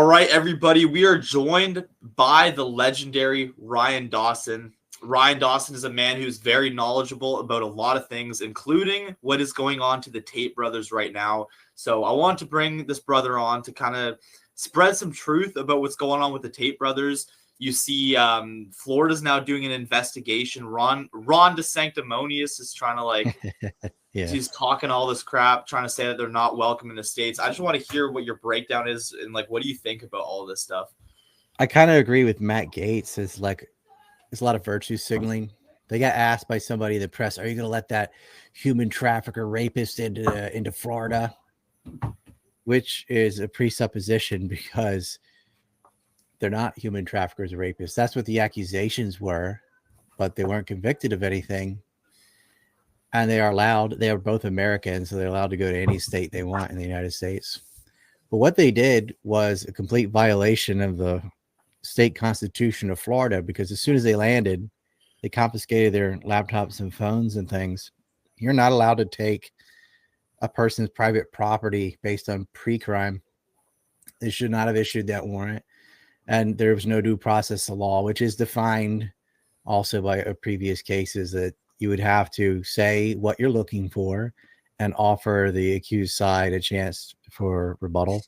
right, everybody, we are joined by the legendary Ryan Dawson. Ryan Dawson is a man who's very knowledgeable about a lot of things, including what is going on to the Tate brothers right now. So I want to bring this brother on to kind of spread some truth about what's going on with the Tate brothers. You see, Florida's now doing an investigation. Ron DeSanctimonious is trying to he's talking all this crap, trying to say that they're not welcome in the States. I just want to hear what your breakdown is and what do you think about all this stuff? I kind of agree with Matt Gaetz. There's a lot of virtue signaling. They got asked by somebody in the press, "Are you going to let that human trafficker rapist into Florida?" Which is a presupposition because they're not human traffickers or rapists. That's what the accusations were, but they weren't convicted of anything. And they are both Americans, so they're allowed to go to any state they want in the United States. But what they did was a complete violation of the state constitution of Florida, because as soon as they landed, they confiscated their laptops and phones and things. You're not allowed to take a person's private property based on pre-crime. They should not have issued that warrant. And there was no due process of law, which is defined also by previous cases that you would have to say what you're looking for and offer the accused side a chance for rebuttal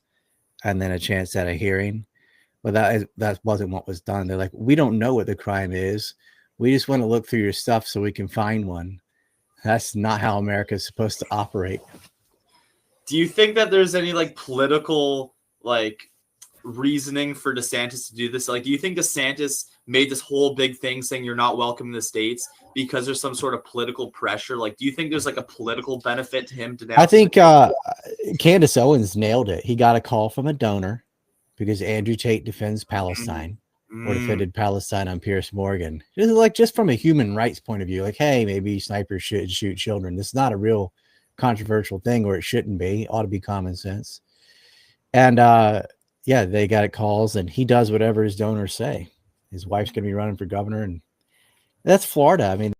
and then a chance at a hearing. But that wasn't what was done. They're like, we don't know what the crime is. We just want to look through your stuff so we can find one. That's not how America is supposed to operate. Do you think that there's any political reasoning for DeSantis to do this? Do you think DeSantis made this whole big thing saying you're not welcome in the States because there's some sort of political pressure? Do you think there's a political benefit to him to? I think Candace Owens nailed it. He got a call from a donor because Andrew Tate defends Palestine or defended Palestine on Piers Morgan. Just from a human rights point of view, hey, maybe snipers shouldn't shoot children. This is not a real controversial thing, or it shouldn't be. It ought to be common sense. And they got calls, and he does whatever his donors say. His wife's going to be running for governor, and that's Florida. I mean,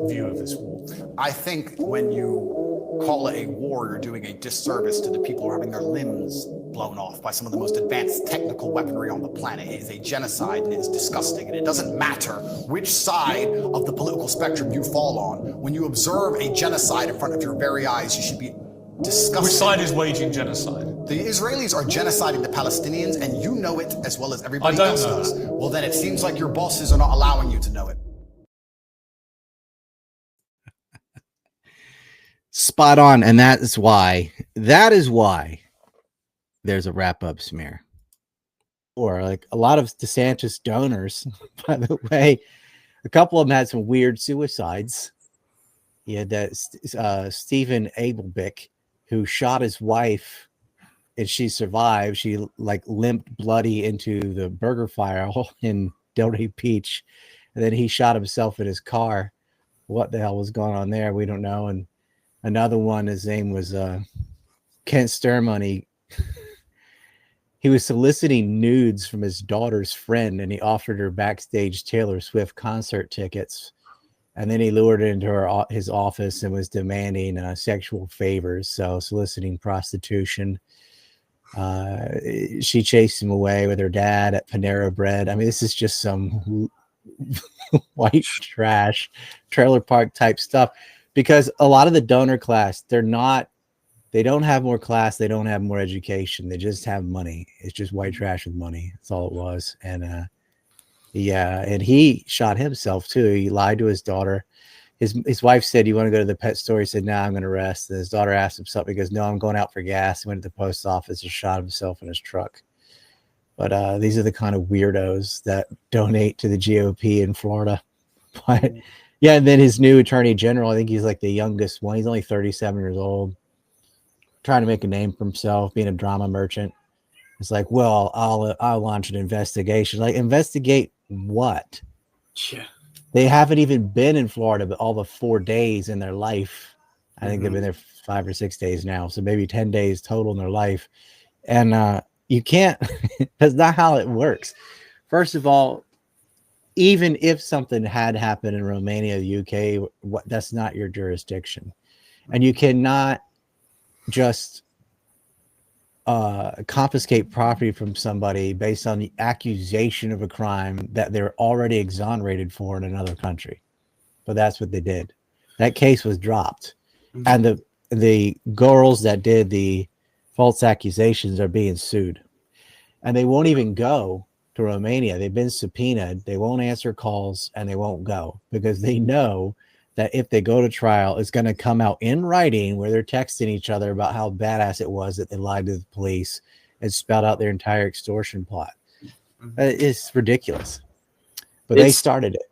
view of this war. I think when you call it a war, you're doing a disservice to the people who are having their limbs blown off by some of the most advanced technical weaponry on the planet. It is a genocide, and it is disgusting, and it doesn't matter which side of the political spectrum you fall on. When you observe a genocide in front of your very eyes, you should be disgusted. Which side is waging genocide? The Israelis are genociding the Palestinians, and you know it as well as everybody else does. Well, then it seems like your bosses are not allowing you to know it. Spot on. And that is why there's a wrap-up smear. Or a lot of DeSantis donors, by the way, a couple of them had some weird suicides. He had that Stephen Abelbick, who shot his wife, and she survived. She limped bloody into the burger fire in Delray Beach, and then he shot himself in his car. What the hell was going on there? We don't know. And another one, his name was Kent Sterman. He was soliciting nudes from his daughter's friend, and he offered her backstage Taylor Swift concert tickets. And then he lured her into his office and was demanding sexual favors, so soliciting prostitution. She chased him away with her dad at Panera Bread. I mean, this is just some white trash, trailer park type stuff. Because a lot of the donor class, they don't have more class. They don't have more education. They just have money. It's just white trash with money. That's all it was. And and he shot himself too. He lied to his daughter. His wife said, "You want to go to the pet store?" He said, "No, I'm going to rest." And his daughter asked him something. He goes, "No, I'm going out for gas." He went to the post office and shot himself in his truck. But these are the kind of weirdos that donate to the GOP in Florida. But yeah, and then his new attorney general, I think he's the youngest one. He's only 37 years old, trying to make a name for himself, being a drama merchant. It's well, I'll launch an investigation. Investigate what? Yeah. They haven't even been in Florida, but all the 4 days in their life. I think they've been there 5 or 6 days now, so maybe 10 days total in their life. And you can't. That's not how it works. First of all, even if something had happened in Romania, the UK, that's not your jurisdiction. And you cannot just confiscate property from somebody based on the accusation of a crime that they're already exonerated for in another country. But that's what they did. That case was dropped. Mhm. And the girls that did the false accusations are being sued. And they won't even go to Romania. They've been subpoenaed. They won't answer calls and they won't go because they know that if they go to trial, it's going to come out in writing where they're texting each other about how badass it was that they lied to the police and spelled out their entire extortion plot. It's ridiculous. But they started it.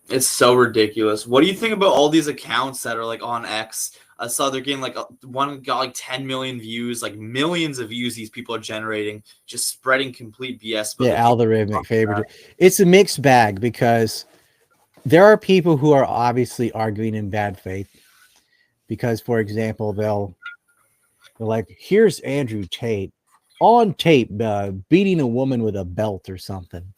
It's so ridiculous. What do you think about all these accounts that are like on X? I saw they're getting like one got like 10 million views, like millions of views these people are generating, just spreading complete BS. Yeah, algorithmic favorite. It's a mixed bag because there are people who are obviously arguing in bad faith because, for example, they're like, here's Andrew Tate on tape beating a woman with a belt or something.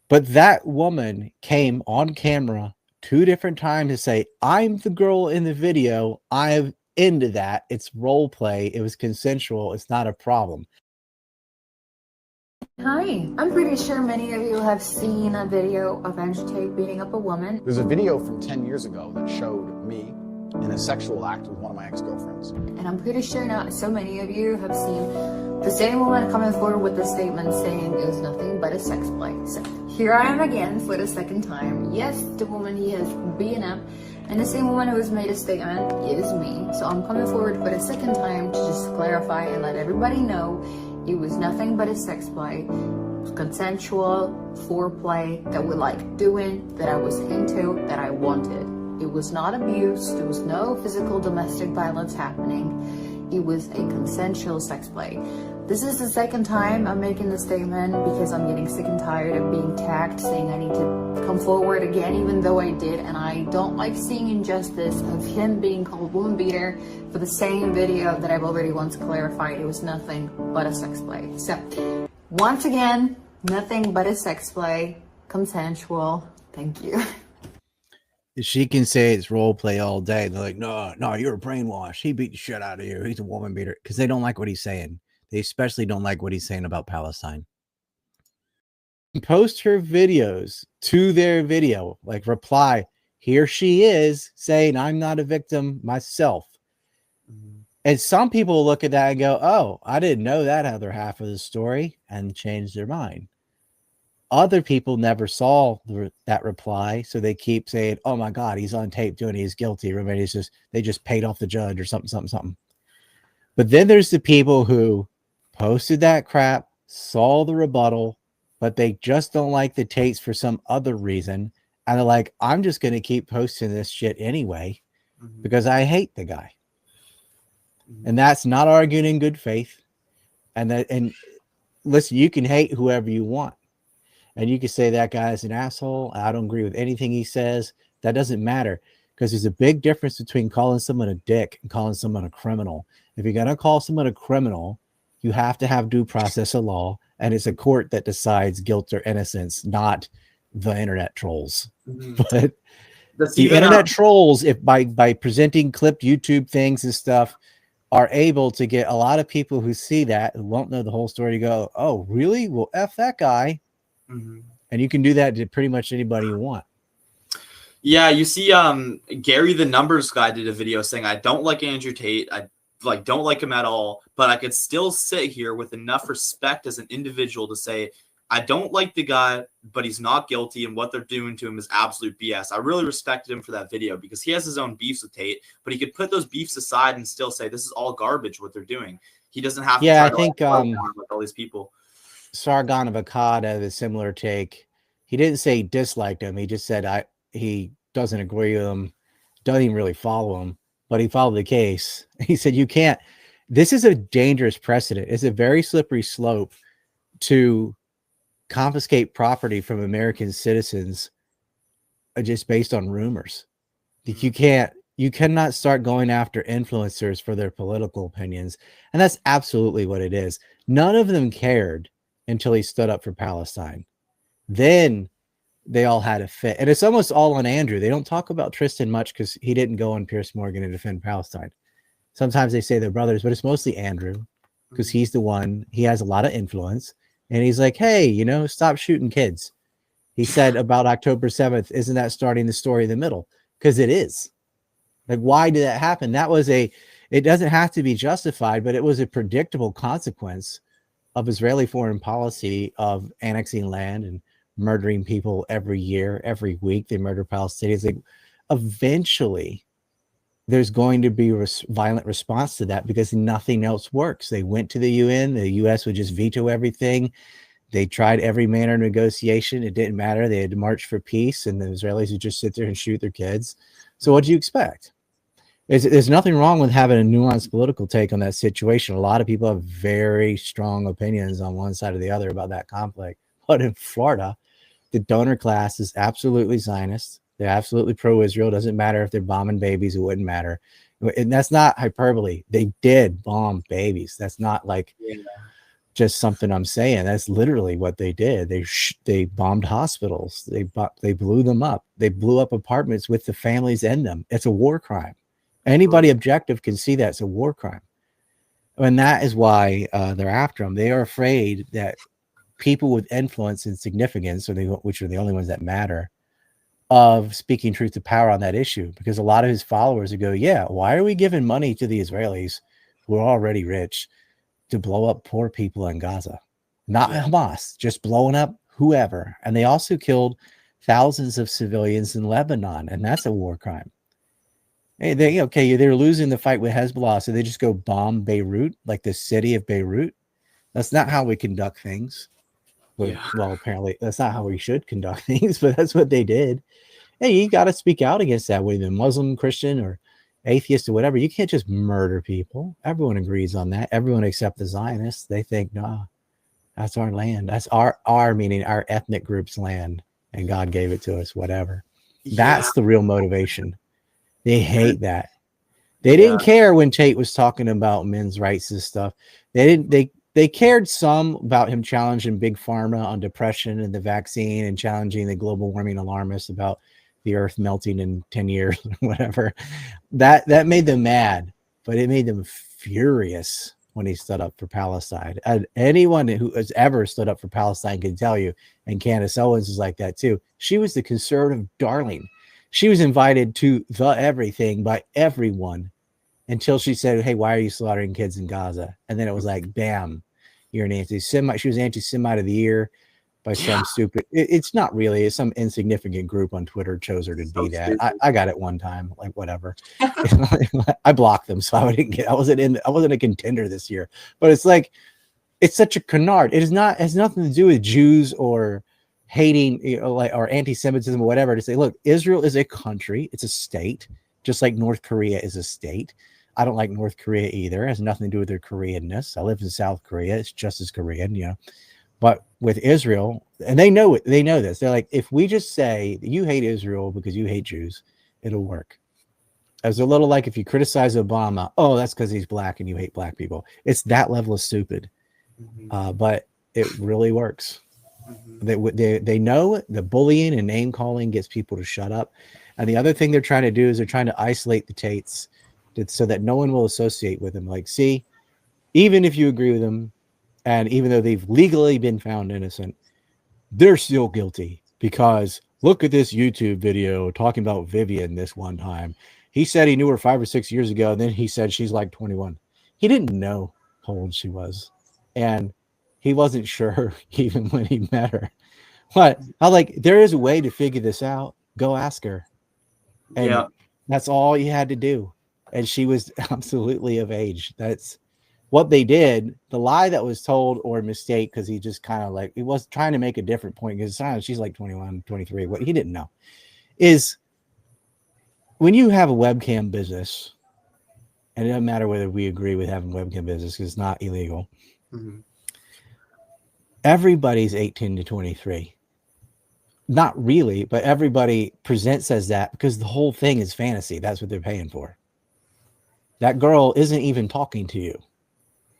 But that woman came on camera 2 different times to say, I'm the girl in the video. I'm into that. It's role play. It was consensual. It's not a problem. Hi, I'm pretty sure many of you have seen a video of Andrew Tate beating up a woman. There's a video from 10 years ago that showed me in a sexual act with one of my ex-girlfriends. And I'm pretty sure not so many of you have seen the same woman coming forward with a statement saying it was nothing but a sex play. So here I am again for the second time. Yes, the woman he has beaten up, and the same woman who has made a statement is me. So I'm coming forward for the second time to just clarify and let everybody know it was nothing but a sex play. Consensual foreplay that we like doing, that I was into, that I wanted. It was not abuse. There was no physical domestic violence happening. It was a consensual sex play. This is the second time I'm making this statement because I'm getting sick and tired of being tagged saying I need to come forward again, even though I did. And I don't like seeing injustice of him being called woman beater for the same video that I've already once clarified. It was nothing but a sex play. So once again, nothing but a sex play, consensual. Thank you. She can say it's role play all day. They're like, no, you're a brainwash. He beat the shit out of you. He's a woman beater. Because they don't like what he's saying. They especially don't like what he's saying about Palestine. Post her videos to their video. Like reply, here she is saying, I'm not a victim myself. And some people look at that and go, oh, I didn't know that other half of the story, and change their mind. Other people never saw that reply, so they keep saying, oh my God, he's on tape doing it. He's guilty. They just paid off the judge or something. But then there's the people who posted that crap, saw the rebuttal, but they just don't like the Tates for some other reason. And they're like, I'm just going to keep posting this shit anyway because I hate the guy. And that's not arguing in good faith. And listen, you can hate whoever you want. And you can say that guy is an asshole. I don't agree with anything he says. That doesn't matter because there's a big difference between calling someone a dick and calling someone a criminal. If you're going to call someone a criminal, you have to have due process of law. And it's a court that decides guilt or innocence, not the internet trolls. But the internet trolls, if by presenting clipped YouTube things and stuff, are able to get a lot of people who see that and won't know the whole story to go, oh, really? Well, F that guy. And you can do that to pretty much anybody you want. Yeah, you see, Gary the numbers guy did a video saying, I don't like Andrew Tate. I don't like him at all, but I could still sit here with enough respect as an individual to say, I don't like the guy, but he's not guilty, and what they're doing to him is absolute BS. I really respected him for that video because he has his own beefs with Tate, but he could put those beefs aside and still say, this is all garbage what they're doing. He doesn't have to try to like all these people. Sargon of Akkad had a similar take. He didn't say he disliked him. He just said he doesn't agree with him, doesn't even really follow him, but he followed the case. He said, you can't. This is a dangerous precedent. It's a very slippery slope to confiscate property from American citizens just based on rumors. You cannot start going after influencers for their political opinions. And that's absolutely what it is. None of them cared until he stood up for Palestine. Then they all had a fit. And it's almost all on Andrew. They don't talk about Tristan much because he didn't go on Piers Morgan to defend Palestine. Sometimes they say they're brothers, but it's mostly Andrew. because he's the one, he has a lot of influence. And he's like, hey, you know, stop shooting kids. He said about October 7th, isn't that starting the story in the middle? Because it is. Like, why did that happen? That was it doesn't have to be justified, but it was a predictable consequence of Israeli foreign policy of annexing land and murdering people every year, every week. They murder Palestinians. Like, eventually, there's going to be a violent response to that because nothing else works. They went to the UN. The US would just veto everything. They tried every manner of negotiation. It didn't matter. They had to march for peace, and the Israelis would just sit there and shoot their kids. So what do you expect? There's nothing wrong with having a nuanced political take on that situation. A lot of people have very strong opinions on one side or the other about that conflict. But in Florida, the donor class is absolutely Zionist. They're absolutely pro-Israel. Doesn't matter if they're bombing babies. It wouldn't matter. And that's not hyperbole. They did bomb babies. That's not like just something I'm saying. That's literally what they did. They bombed hospitals. They blew them up. They blew up apartments with the families in them. It's a war crime. Anybody objective can see that it's a war crime. And that is why they're after them. They are afraid that people with influence and significance, which are the only ones that matter, of speaking truth to power on that issue. Because a lot of his followers would go, yeah, why are we giving money to the Israelis who are already rich to blow up poor people in Gaza? Not Hamas, just blowing up whoever. And they also killed thousands of civilians in Lebanon, and that's a war crime. Hey, they're losing the fight with Hezbollah, so they just go bomb Beirut, like the city of Beirut. That's not how we conduct things. Well, apparently that's not how we should conduct things, but that's what they did. Hey, you got to speak out against that, whether you're Muslim, Christian, or atheist, or whatever. You can't just murder people. Everyone agrees on that. Everyone except the Zionists. They think, no, that's our land. That's our meaning our ethnic group's land, and God gave it to us, whatever. That's the real motivation. They hate that. They didn't care when Tate was talking about men's rights and stuff. They cared some about him challenging Big Pharma on depression and the vaccine, and challenging the global warming alarmists about the earth melting in 10 years or whatever. That made them mad, but it made them furious when he stood up for Palestine. And anyone who has ever stood up for Palestine can tell you, and Candace Owens is like that too. She was the conservative darling. She was invited to the everything by everyone until she said, hey, why are you slaughtering kids in Gaza? And then it was like, bam, you're an anti-Semite. She was anti-Semite of the year by some stupid, it's not really, it's some insignificant group on Twitter chose her to be that. I got it one time, like whatever. I blocked them, so I wasn't a contender this year. But it's like, it's such a canard. It has nothing to do with Jews or hating, or anti-Semitism or whatever, to say, look, Israel is a country, it's a state, just like North Korea is a state. I don't like North Korea either. It has nothing to do with their Koreanness. I lived in South Korea. It's just as Korean, But with Israel, and they know it, they know this. They're like, if we just say you hate Israel because you hate Jews, it'll work. It's a little like if you criticize Obama, oh, that's because he's black and you hate black people. It's that level of stupid. But it really works. They know the bullying and name calling gets people to shut up. And the other thing they're trying to do is they're trying to isolate the Tates so that no one will associate with them. Like, see, even if you agree with them, and even though they've legally been found innocent, they're still guilty, because look at this YouTube video talking about Vivian this one time. He said he knew her 5 or 6 years ago, and then he said she's like 21. He didn't know how old she was. And he wasn't sure even when he met her. But I like, there is a way to figure this out. Go ask her. And that's all you had to do. And she was absolutely of age. That's what they did. The lie that was told, or mistake, because he just kind of like, he was trying to make a different point, because she's like 21, 23. What he didn't know is, when you have a webcam business, and it doesn't matter whether we agree with having webcam business, because it's not illegal. Everybody's 18 to 23. Not really, but everybody presents as that, because the whole thing is fantasy. That's what they're paying for. That girl isn't even talking to you.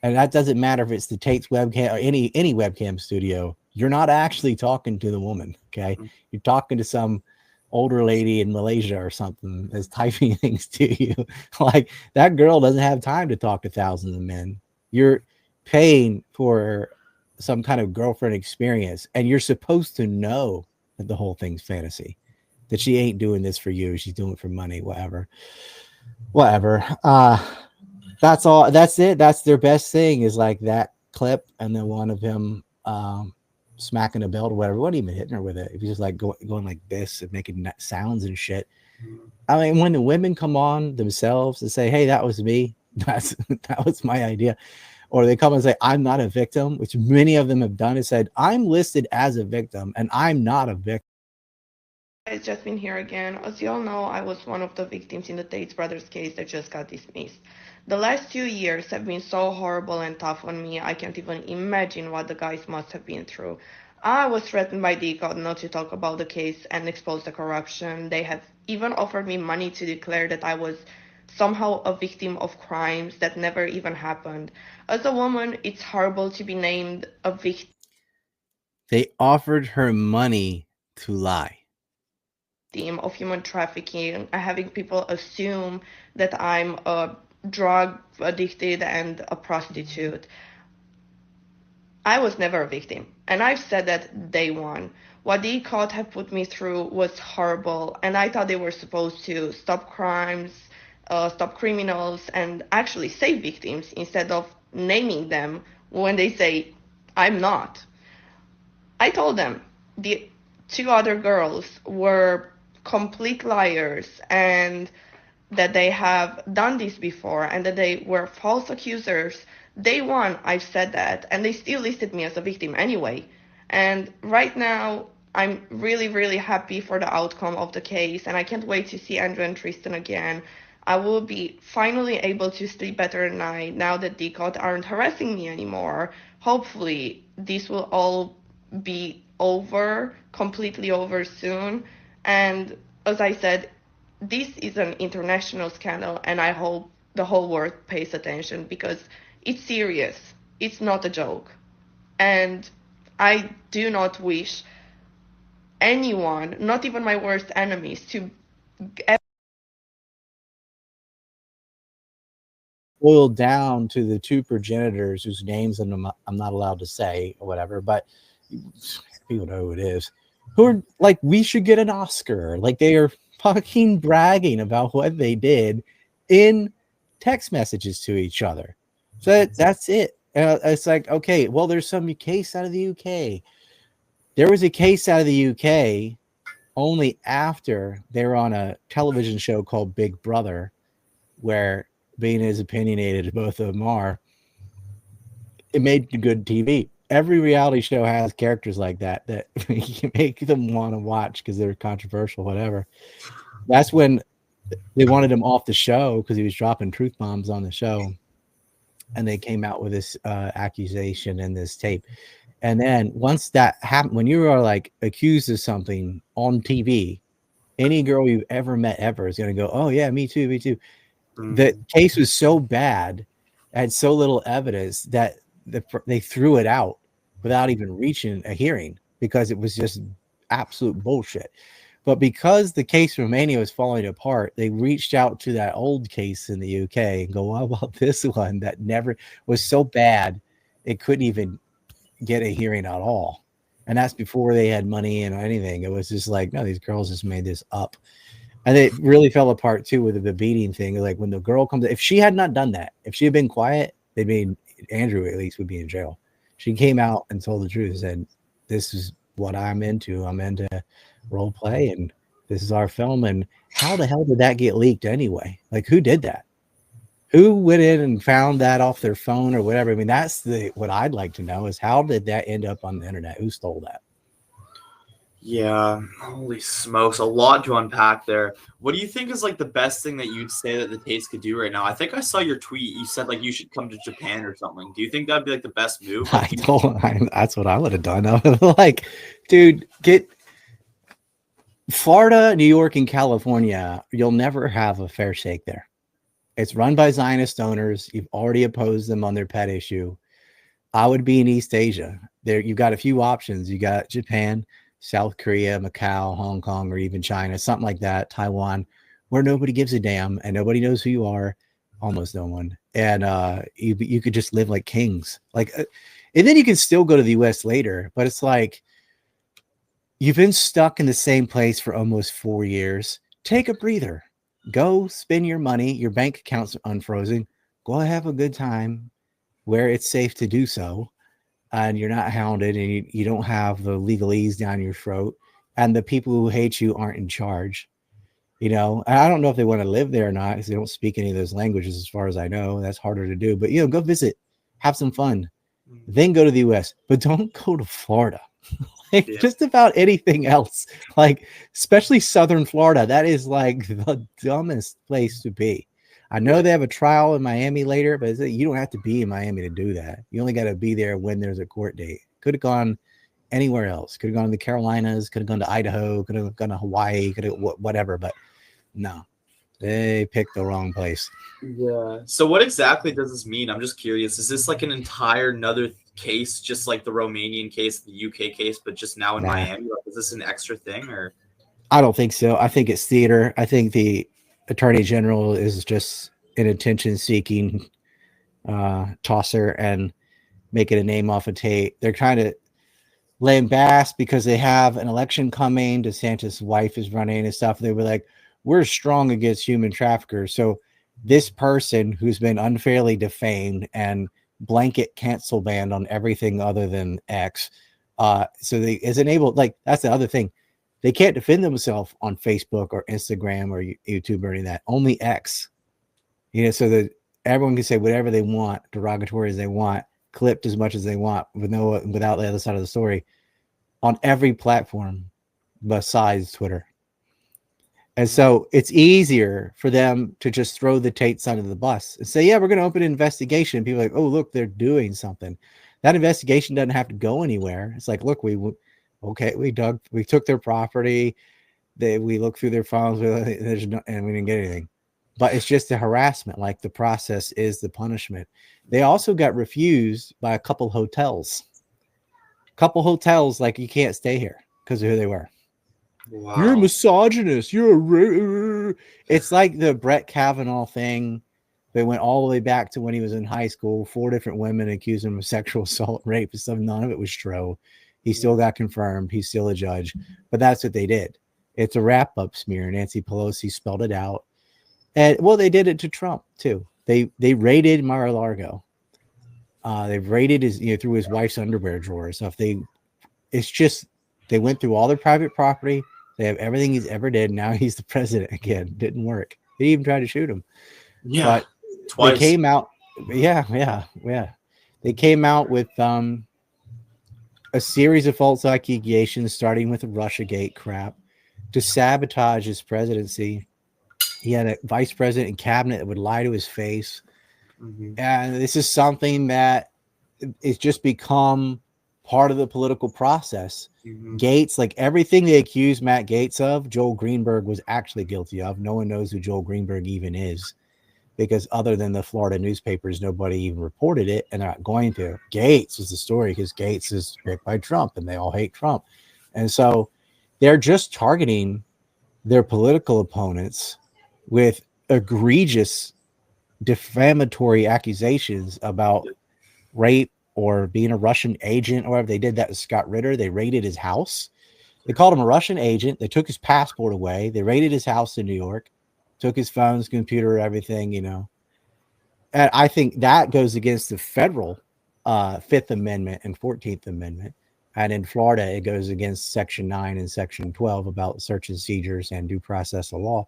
And that doesn't matter if it's the Tate's webcam or any webcam studio. You're not actually talking to the woman, okay? You're talking to some older lady in Malaysia or something that's typing things to you. Like, that girl doesn't have time to talk to thousands of men. paying for some kind of girlfriend experience, and you're supposed to know that the whole thing's fantasy, that she ain't doing this for you, she's doing it for money, whatever. That's all. That's it. That's their best thing, is like that clip, and then one of him smacking a belt or whatever. Wasn't even hitting her with it. If he's just like going like this and making sounds and shit. I mean, when the women come on themselves and say, "Hey, that was me. That was my idea," or they come and say, "I'm not a victim," which many of them have done, and said, "I'm listed as a victim, and I'm not a victim." It's just been here again. As you all know, I was one of the victims in the Tates brothers case that just got dismissed. The last 2 years have been so horrible and tough on me, I can't even imagine what the guys must have been through. I was threatened by DCOD not to talk about the case and expose the corruption. They have even offered me money to declare that I was somehow a victim of crimes that never even happened. As a woman, it's horrible to be named a victim. They offered her money to lie. Of human trafficking, having people assume that I'm a drug addicted and a prostitute. I was never a victim, and I've said that day one. What the court have put me through was horrible, and I thought they were supposed to stop crimes, stop criminals, and actually save victims instead of naming them when they say, I'm not. I told them the two other girls were complete liars and that they have done this before and that they were false accusers. Day one, I've said that, and they still listed me as a victim anyway. And right now, I'm really, really happy for the outcome of the case, and I can't wait to see Andrew and Tristan again. I will be finally able to sleep better at night now that DCOT aren't harassing me anymore. Hopefully, this will all be over, completely over soon. And as I said, this is an international scandal, and I hope the whole world pays attention because it's serious. It's not a joke. And I do not wish anyone, not even my worst enemies, to boiled down to the two progenitors whose names I'm not allowed to say or whatever, but people know who it is, who are like, we should get an Oscar. Like, they are fucking bragging about what they did in text messages to each other. So that's it. It's like, okay, well, there's some case out of the UK. There was a case out of the UK only after they were on a television show called Big Brother, where, being as opinionated as both of them are, it made good TV. Every reality show has characters like that you make them want to watch because they're controversial, whatever. That's when they wanted him off the show because he was dropping truth bombs on the show. And they came out with this accusation and this tape. And then once that happened, when you are like accused of something on TV, any girl you've ever met ever is going to go, oh yeah, me too, me too. The case was so bad, had so little evidence that they threw it out without even reaching a hearing because it was just absolute bullshit. But because the case in Romania was falling apart, they reached out to that old case in the UK and go, what about this one that never was so bad it couldn't even get a hearing at all? And that's before they had money and anything. It was just like, no, these girls just made this up. And it really fell apart too with the beating thing. Like when the girl comes, if she had not done that, if she had been quiet, they'd be, Andrew at least would be in jail. She came out and told the truth and said, this is what I'm into. I'm into role play and this is our film. And how the hell did that get leaked anyway? Like, who did that? Who went in and found that off their phone or whatever? I mean, that's what I'd like to know is how did that end up on the internet? Who stole that? Yeah, holy smokes, a lot to unpack there. What do you think is like the best thing that you'd say that the Tates could do right now? I think I saw your tweet. You said like you should come to Japan or something. Do you think that'd be like the best move? Like, that's what I would have done. I would have like, dude, get Florida, New York, and California. You'll never have a fair shake there. It's run by Zionist owners. You've already opposed them on their pet issue. I would be in East Asia. There, you've got a few options. You got Japan, South Korea, Macau, Hong Kong, or even China, something like that, Taiwan, where nobody gives a damn and nobody knows who you are, almost no one. and you could just live like kings. Like, and then you can still go to the U.S. later, but it's like you've been stuck in the same place for almost 4 years. Take a breather. Go spend your money. Your bank account's unfrozen. Go have a good time where it's safe to do so, and you're not hounded, and you don't have the legalese down your throat, and the people who hate you aren't in charge. You know, I don't know if they want to live there or not because they don't speak any of those languages, as far as I know. That's harder to do. But, you know, go visit, have some fun, then go to the U.S. But don't go to Florida. Like, just about anything else, like especially Southern Florida. That is like the dumbest place to be. I know they have a trial in Miami later, but you don't have to be in Miami to do that. You only got to be there when there's a court date. Could have gone anywhere else. Could have gone to the Carolinas. Could have gone to Idaho. Could have gone to Hawaii. Could have whatever. But no, they picked the wrong place. Yeah. So what exactly does this mean? I'm just curious. Is this like an entire another case, just like the Romanian case, the UK case, but just now in Miami? Like, is this an extra thing, or? I don't think so. I think it's theater. I think the Attorney General is just an attention-seeking tosser and making a name off of Tate. They're trying to lambast because they have an election coming. DeSantis' wife is running and stuff. They were like, we're strong against human traffickers. So this person who's been unfairly defamed and blanket cancel banned on everything other than X, so they is enabled. Like, that's the other thing. They can't defend themselves on Facebook or Instagram or YouTube or any of that. Only X. You know, so that everyone can say whatever they want, derogatory as they want, clipped as much as they want, without the other side of the story, on every platform besides Twitter. And so it's easier for them to just throw the Tate side of the bus and say, yeah, we're going to open an investigation. People are like, oh, look, they're doing something. That investigation doesn't have to go anywhere. It's like, look, we took their property. We looked through their files, and we didn't get anything. But it's just a harassment. Like, the process is the punishment. They also got refused by a couple hotels. Like, you can't stay here because of who they were. Wow. You're a misogynist. It's like the Brett Kavanaugh thing. They went all the way back to when he was in high school. 4 different women accused him of sexual assault, rape, and stuff. None of it was true. He still got confirmed. He's still a judge. But that's what they did. It's a wrap-up smear. Nancy Pelosi spelled it out. And, well, they did it to Trump, too. They raided Mar-a-Lago. They've raided his, through his wife's underwear drawer. So they went through all their private property. They have everything he's ever did. Now he's the president again. Didn't work. They even tried to shoot him. Yeah, but twice. They came out. Yeah. They came out with a series of false accusations, starting with the Russiagate crap, to sabotage his presidency. He had a vice president and cabinet that would lie to his face. Mm-hmm. And this is something that it's just become part of the political process. Mm-hmm. Gates, like everything they accused Matt Gates of, Joel Greenberg was actually guilty of. No one knows who Joel Greenberg even is, because other than the Florida newspapers, nobody even reported it, and they're not going to. Gates was the story because Gates is picked by Trump, and they all hate Trump. And so they're just targeting their political opponents with egregious defamatory accusations about rape or being a Russian agent, or whatever. They did that with Scott Ritter. They raided his house. They called him a Russian agent. They took his passport away. They raided his house in New York, took his phone, his computer, everything, And I think that goes against the federal 5th Amendment and 14th Amendment. And in Florida, it goes against Section 9 and Section 12 about search and seizures and due process of law.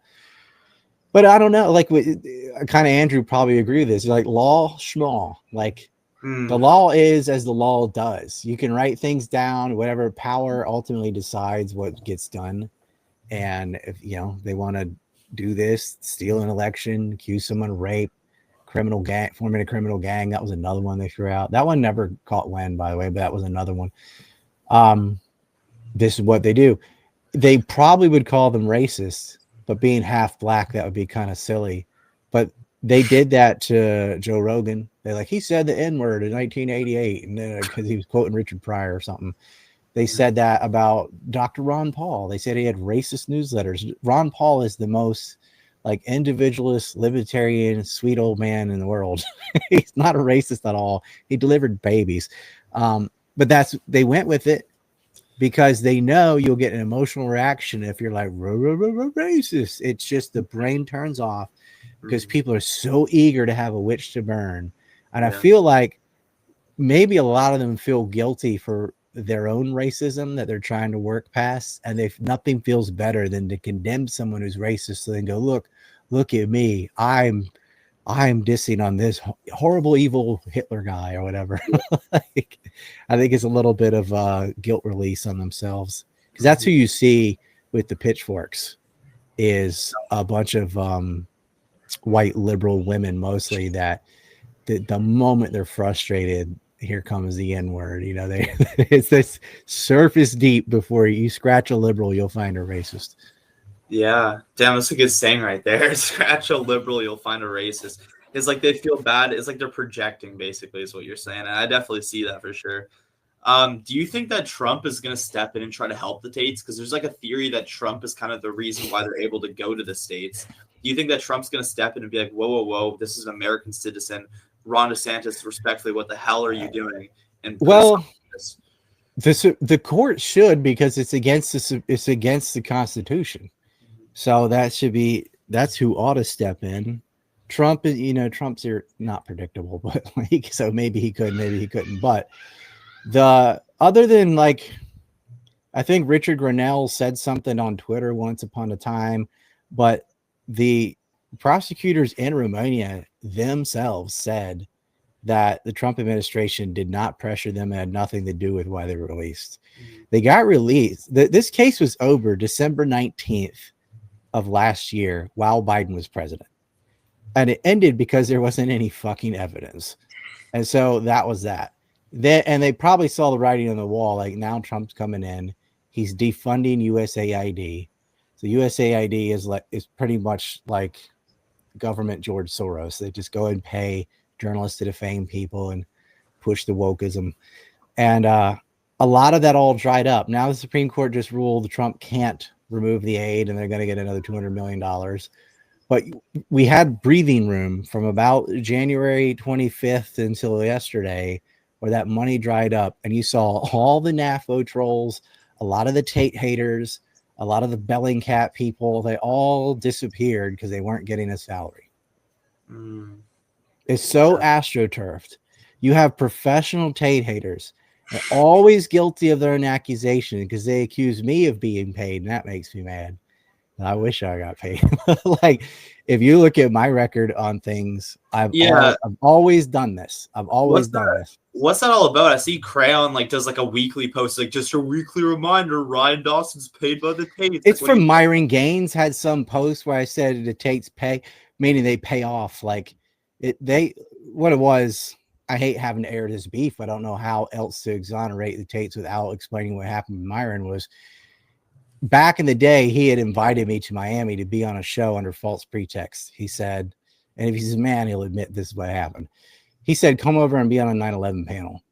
But I don't know, like, kind of Andrew probably agree with this. Like, law, schmaw. Like, the law is as the law does. You can write things down, whatever power ultimately decides what gets done. And if, they want to do this, steal an election, accuse someone of rape, criminal gang, forming a criminal gang. That was another one they threw out. That one never caught wind, by the way, but that was another one. This is what they do. They probably would call them racist, but being half black, that would be kind of silly. But they did that to Joe Rogan. He said the N-word in 1988, and because he was quoting Richard Pryor or something. They said that about Dr. Ron Paul. They said he had racist newsletters. Ron Paul is the most like individualist, libertarian, sweet old man in the world. He's not a racist at all. He delivered babies. But they went with it because they know you'll get an emotional reaction if you're like racist. It's just the brain turns off because people are so eager to have a witch to burn. And I feel like maybe a lot of them feel guilty for their own racism that they're trying to work past, and nothing feels better than to condemn someone who's racist, so they go, look at me, I'm dissing on this horrible evil Hitler guy or whatever. Like, I think it's a little bit of guilt release on themselves, because that's who you see with the pitchforks, is a bunch of white liberal women mostly, that the moment they're frustrated, here comes the N-word. You know, it's this surface deep. Before you scratch a liberal, you'll find a racist. Yeah, damn, that's a good saying right there. Scratch a liberal, you'll find a racist. It's like they feel bad. It's like they're projecting, basically, is what you're saying. And I definitely see that for sure. Do you think that Trump is going to step in and try to help the Tates? Because there's like a theory that Trump is kind of the reason why they're able to go to the States. Do you think that Trump's going to step in and be like, whoa, this is an American citizen. Ron DeSantis, respectfully, what the hell are you doing? And the court should, because it's against the Constitution. So that's who ought to step in. Trump is, Trump's not predictable, but like, so maybe he could, maybe he couldn't. But other than like, I think Richard Grenell said something on Twitter once upon a time, but the prosecutors in Romania themselves said that the Trump administration did not pressure them and had nothing to do with why they were released. They got released. This case was over December 19th of last year while Biden was president. And it ended because there wasn't any fucking evidence. And so that was that. And they probably saw the writing on the wall, like, now Trump's coming in. He's defunding USAID. So USAID is pretty much like government George Soros. They just go and pay journalists to defame people and push the wokeism. And a lot of that all dried up. Now the Supreme Court just ruled Trump can't remove the aid, and they're going to get another $200 million. But we had breathing room from about January 25th until yesterday, where that money dried up, and you saw all the NAFO trolls, a lot of the Tate haters, a lot of the Bellingcat people, they all disappeared because they weren't getting a salary. It's so astroturfed. You have professional Tate haters. They're always guilty of their own accusation because they accuse me of being paid, and that makes me mad. I wish I got paid. Like, if you look at my record on things, I've always done this. What's that all about? I see Crayon does a weekly post, just a weekly reminder, Ryan Dawson's paid by the Tates. It's from Myron Gaines had some post where I said the Tates pay, meaning they pay off. What it was, I hate having to air this beef. I don't know how else to exonerate the Tates without explaining what happened with Myron. Was back in the day, he had invited me to Miami to be on a show under false pretext. He said, and if he's a man, he'll admit this is what happened. He said, come over and be on a 9/11 panel.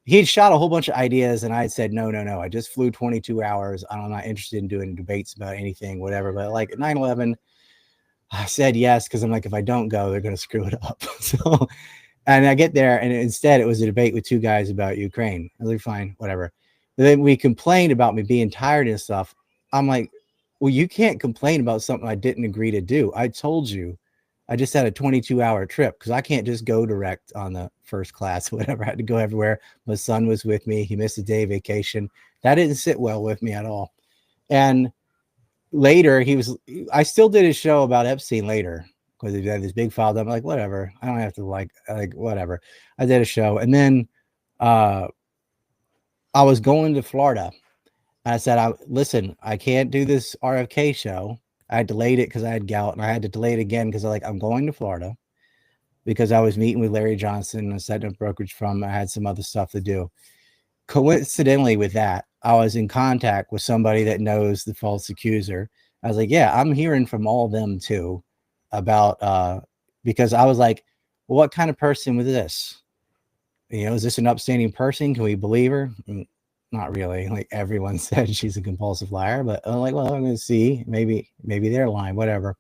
He had shot a whole bunch of ideas, and I had said, no. I just flew 22 hours. I'm not interested in doing debates about anything, whatever. But like at 9/11, I said yes, because I'm like, if I don't go, they're going to screw it up. So, and I get there, and instead it was a debate with two guys about Ukraine. I was like, fine, whatever. But then we complained about me being tired and stuff. I'm like, well, you can't complain about something I didn't agree to do. I told you I just had a 22-hour trip because I can't just go direct on the first class, whatever. I had to go everywhere. My son was with me. He missed a day of vacation. That didn't sit well with me at all. And later I still did a show about Epstein later because he had this big file. I'm like, whatever. I don't have to like whatever. I did a show. And then I was going to Florida. I said, listen, I can't do this RFK show. I delayed it because I had gout, and I had to delay it again because I'm going to Florida because I was meeting with Larry Johnson and setting up brokerage firm. I had some other stuff to do. Coincidentally with that, I was in contact with somebody that knows the false accuser. I was like, yeah, I'm hearing from all of them too about, because I was like, well, what kind of person was this? Is this an upstanding person? Can we believe her? Not really. Like, everyone said she's a compulsive liar, but I'm like, well, I'm going to see. Maybe they're lying, whatever.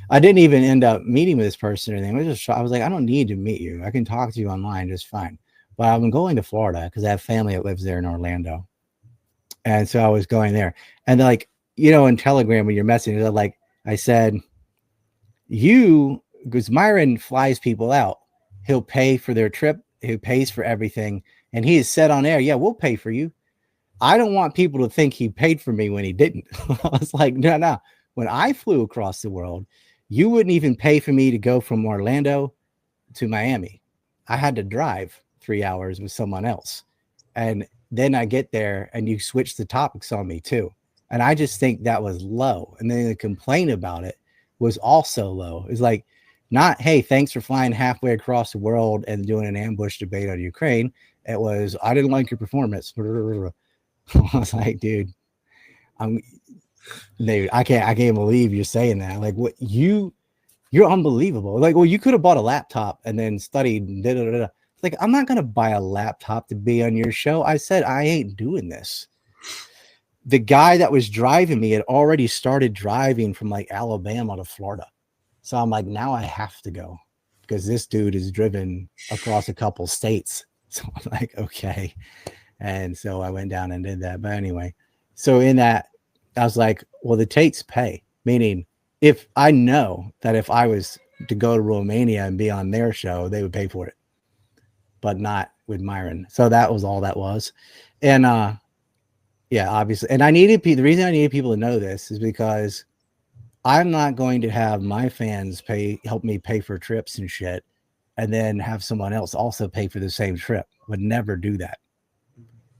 I didn't even end up meeting with this person or anything. I was like, I don't need to meet you. I can talk to you online just fine. But I'm going to Florida because I have family that lives there in Orlando. And so I was going there. And like, you know, in Telegram, when you're messaging, like I said, because Myron flies people out, he'll pay for their trip, he pays for everything. And he has said on air, yeah, we'll pay for you. I don't want people to think he paid for me when he didn't. I was like, no. When I flew across the world, you wouldn't even pay for me to go from Orlando to Miami. I had to drive 3 hours with someone else. And then I get there and you switch the topics on me too. And I just think that was low. And then the complaint about it was also low. It's like, not, hey, thanks for flying halfway across the world and doing an ambush debate on Ukraine. It was, I didn't like your performance. I was like, dude, I can't believe you're saying that. Like, what you're unbelievable. Like, well, you could have bought a laptop and then studied. Like, I'm not gonna buy a laptop to be on your show. I said I ain't doing this. The guy that was driving me had already started driving from like Alabama to Florida. So I'm like, now I have to go because this dude is driven across a couple states. So I'm like, okay. And so I went down and did that. But anyway, so in that, I was like, well, the Tates pay, meaning if I know that if I was to go to Romania and be on their show, they would pay for it, but not with Myron. So that was all that was. And yeah, obviously. And the reason I needed people to know this is because I'm not going to have my fans help me pay for trips and shit, and then have someone else also pay for the same trip. Would never do that.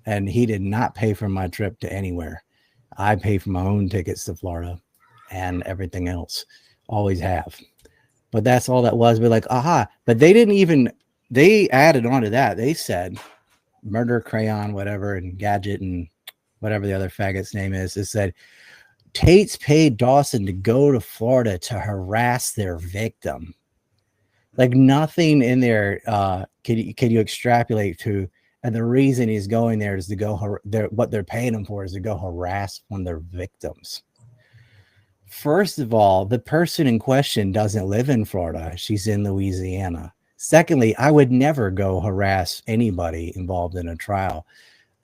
And he did not pay for my trip to anywhere. I pay for my own tickets to Florida and everything else. Always have. But that's all that was. But like, aha. But they added on to that. They said Murder Crayon, whatever, and Gadget and whatever the other faggot's name is. It said Tates paid Dawson to go to Florida to harass their victim. Like nothing in there can you extrapolate to. And the reason he's going there is to go, what they're paying him for is to go harass one of their victims. First of all, the person in question doesn't live in Florida. She's in Louisiana. Secondly, I would never go harass anybody involved in a trial.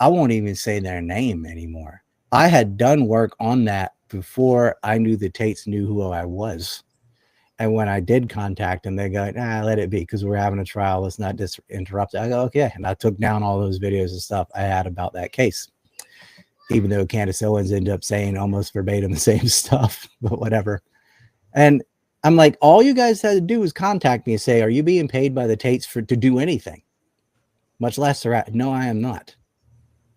I won't even say their name anymore. I had done work on that before I knew the Tates knew who I was. And when I did contact them, they go, nah, let it be because we're having a trial. Let's not just interrupt it. I go, okay. And I took down all those videos and stuff I had about that case, even though Candace Owens ended up saying almost verbatim the same stuff, but whatever. And I'm like, all you guys had to do was contact me and say, are you being paid by the Tates to do anything? Much less no, I am not.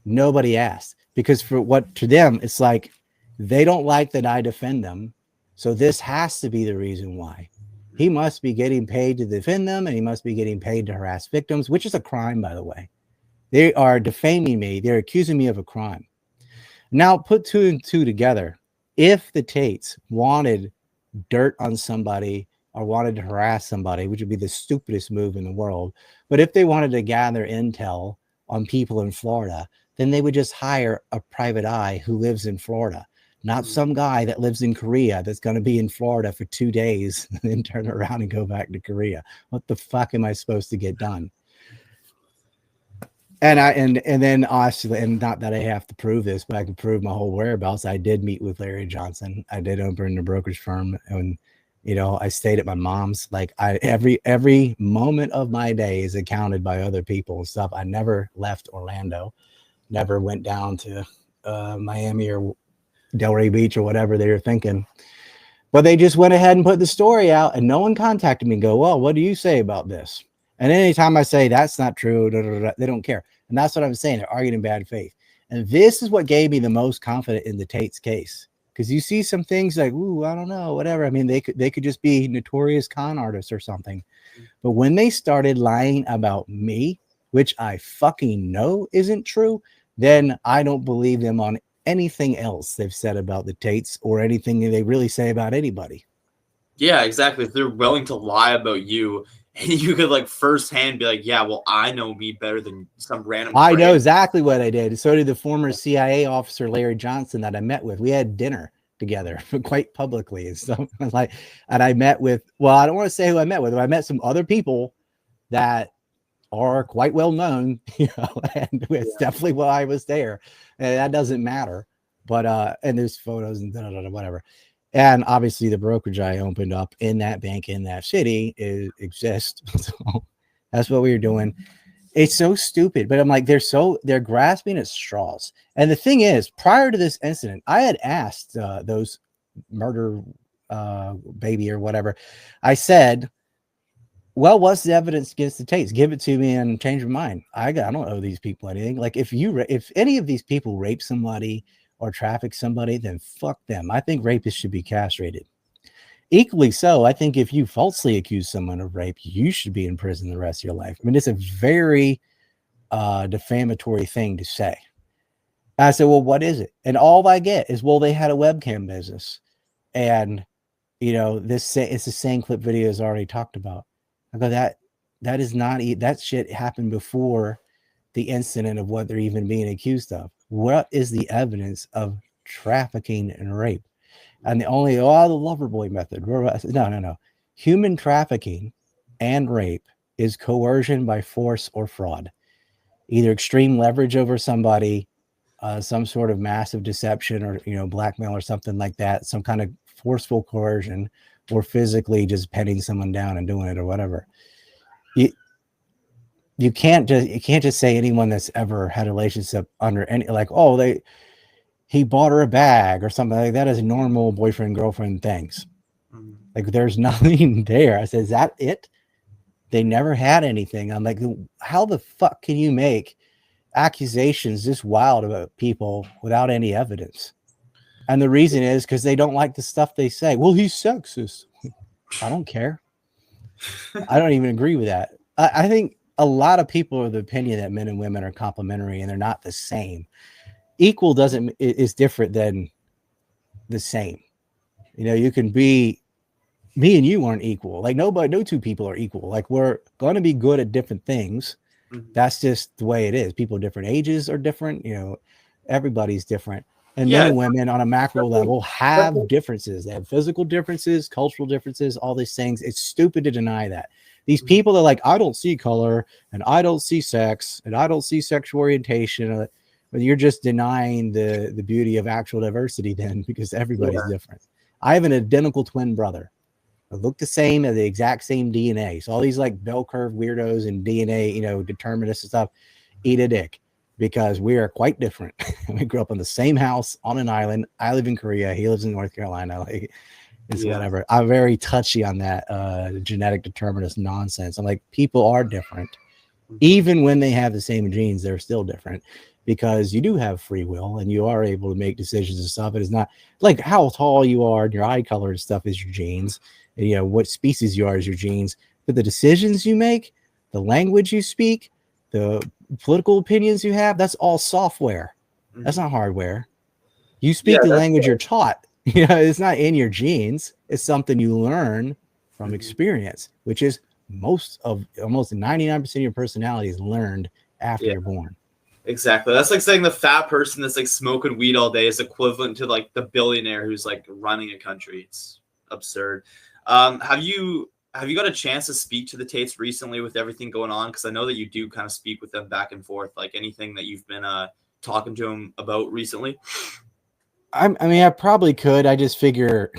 Nobody asked because to them, it's like they don't like that I defend them. So this has to be the reason why. He must be getting paid to defend them and he must be getting paid to harass victims, which is a crime, by the way. They are defaming me. They're accusing me of a crime. Now put two and two together. If the Tates wanted dirt on somebody or wanted to harass somebody, which would be the stupidest move in the world, but if they wanted to gather intel on people in Florida, then they would just hire a private eye who lives in Florida. Not some guy that lives in Korea that's going to be in Florida for 2 days and then turn around and go back to Korea. What the fuck am I supposed to get done? And then honestly, and not that I have to prove this, but I can prove my whole whereabouts. I did meet with Larry Johnson. I did open a brokerage firm, and I stayed at my mom's. Like every moment of my day is accounted by other people and stuff. I never left Orlando, never went down to Miami or Delray Beach or whatever they were thinking, but they just went ahead and put the story out, and no one contacted me and go, well, what do you say about this? And anytime I say that's not true, they don't care. And that's what I'm saying. They're arguing in bad faith. And this is what gave me the most confidence in the Tates case. Because you see some things like, ooh, I don't know, whatever. I mean, they could just be notorious con artists or something. But when they started lying about me, which I fucking know isn't true, then I don't believe them on anything else they've said about the Tates or anything they really say about anybody. Yeah, exactly. If they're willing to lie about you, and you could like firsthand be like, yeah, well, I know me better than some random. I know exactly what I did. So did the former CIA officer Larry Johnson that I met with. We had dinner together quite publicly and stuff. Like, and I met with, well, I don't want to say who I met with, but I met some other people that are quite well known, you know, and it's definitely why I was there. And that doesn't matter. But and there's photos and whatever. And obviously the brokerage I opened up in that bank in that city exists. So that's what we were doing. It's so stupid, but I'm like, they're grasping at straws. And the thing is, prior to this incident, I had asked those murder baby or whatever. I said, well, what's the evidence against the Tates? Give it to me and change my mind. I don't owe these people anything. Like if any of these people rape somebody or traffic somebody, then fuck them. I think rapists should be castrated. Equally so, I think if you falsely accuse someone of rape, you should be in prison the rest of your life. I mean, it's a very defamatory thing to say. I said, well, what is it? And all I get is, well, they had a webcam business. And, you know, it's the same clip video as already talked about. I go, that is not, that shit happened before the incident of what they're even being accused of. What is the evidence of trafficking and rape? And the lover boy method. No. Human trafficking and rape is coercion by force or fraud. Either extreme leverage over somebody, some sort of massive deception or, you know, blackmail or something like that, some kind of forceful coercion, or physically just petting someone down and doing it or whatever. You can't just say anyone that's ever had a relationship under any, like, oh, he bought her a bag or something like that, is normal boyfriend girlfriend things. Like there's nothing there. I said, is that it? They never had anything. I'm like, how the fuck can you make accusations this wild about people without any evidence? And the reason is because they don't like the stuff they say. Well, he's sexist. I don't care. I don't even agree with that. I think a lot of people are of the opinion that men and women are complementary and they're not the same. Equal is different than the same. You know, you can be, me and you aren't equal. Like no two people are equal. Like we're going to be good at different things. That's just the way it is. People different ages are different. You know, everybody's different. And men and women on a macro level have differences. They have physical differences, cultural differences, all these things. It's stupid to deny that. These people are like, I don't see color and I don't see sex and I don't see sexual orientation. But you're just denying the beauty of actual diversity then, because everybody's different. I have an identical twin brother. They look the same, have the exact same DNA. So all these like bell curve weirdos and DNA, you know, determinists and stuff, eat a dick, because we are quite different. We grew up in the same house on an island. I live in Korea. He lives in North Carolina. Like it's whatever. I'm very touchy on that genetic determinist nonsense. I'm like, people are different. Even when they have the same genes, they're still different, because you do have free will and you are able to make decisions and stuff. It is not like how tall you are and your eye color and stuff is your genes. And, you know, what species you are is your genes. But the decisions you make, the language you speak, the political opinions you have, that's all software. That's not hardware. You speak the language you're taught. You know, it's not in your genes. It's something you learn from experience, which is almost 99% of your personality is learned after you're born. Exactly. That's like saying the fat person that's like smoking weed all day is equivalent to like the billionaire who's like running a country. It's absurd. Have you got a chance to speak to the Tates recently with everything going on? Because I know that you do kind of speak with them back and forth. Like anything that you've been talking to them about recently? I mean, I probably could. I just figure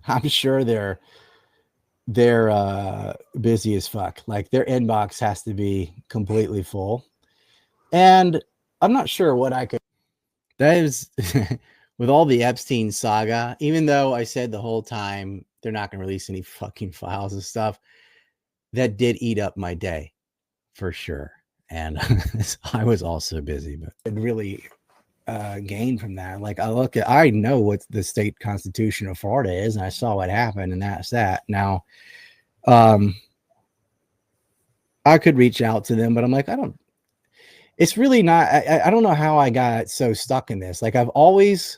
I'm sure they're busy as fuck. Like their inbox has to be completely full. And I'm not sure what I could. That is with all the Epstein saga, even though I said the whole time they're not going to release any fucking files and stuff, that did eat up my day for sure. And I was also busy, but it really gained from that. Like I know what the state constitution of Florida is, and I saw what happened, and that's that. Now, I could reach out to them, but I'm like, it's really not, I don't know how I got so stuck in this. Like I've always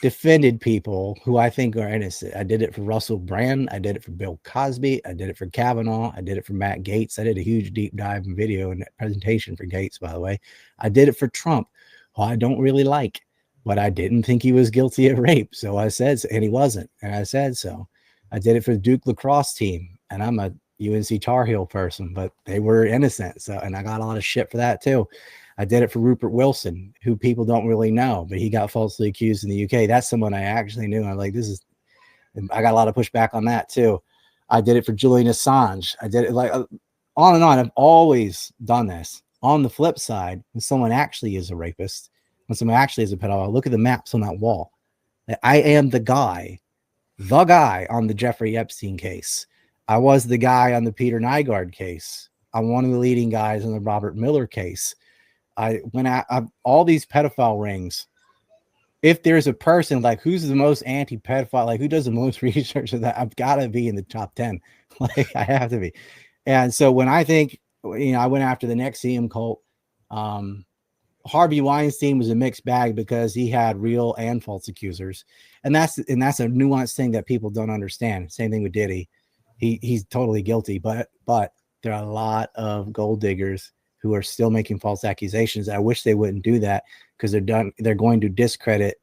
defended people who I think are innocent. I did it for Russell Brand. I did it for Bill Cosby. I did it for Kavanaugh. I did it for Matt Gaetz. I did a huge deep dive and video and presentation for Gaetz, by the way. I did it for Trump, who I don't really like. but I didn't think he was guilty of rape. So I said, and he wasn't. And I said so. I did it for the Duke lacrosse team, and I'm a UNC Tar Heel person, but they were innocent. So, and I got a lot of shit for that too. I did it for Rupert Wilson, who people don't really know, but he got falsely accused in the UK. That's someone I actually knew. I'm like, I got a lot of pushback on that too. I did it for Julian Assange. I did it like on and on. I've always done this. On the flip side, when someone actually is a rapist, when someone actually is a pedophile, look at the maps on that wall. I am the guy on the Jeffrey Epstein case. I was the guy on the Peter Nygard case. I'm one of the leading guys on the Robert Miller case. I went out all these pedophile rings. If there's a person like who's the most anti-pedophile, like who does the most research of that, I've got to be in the top 10. Like I have to be. And so when I think, I went after the NXIVM cult. Harvey Weinstein was a mixed bag because he had real and false accusers. And that's a nuanced thing that people don't understand. Same thing with Diddy. He's totally guilty, but there are a lot of gold diggers who are still making false accusations. I wish they wouldn't do that because they're going to discredit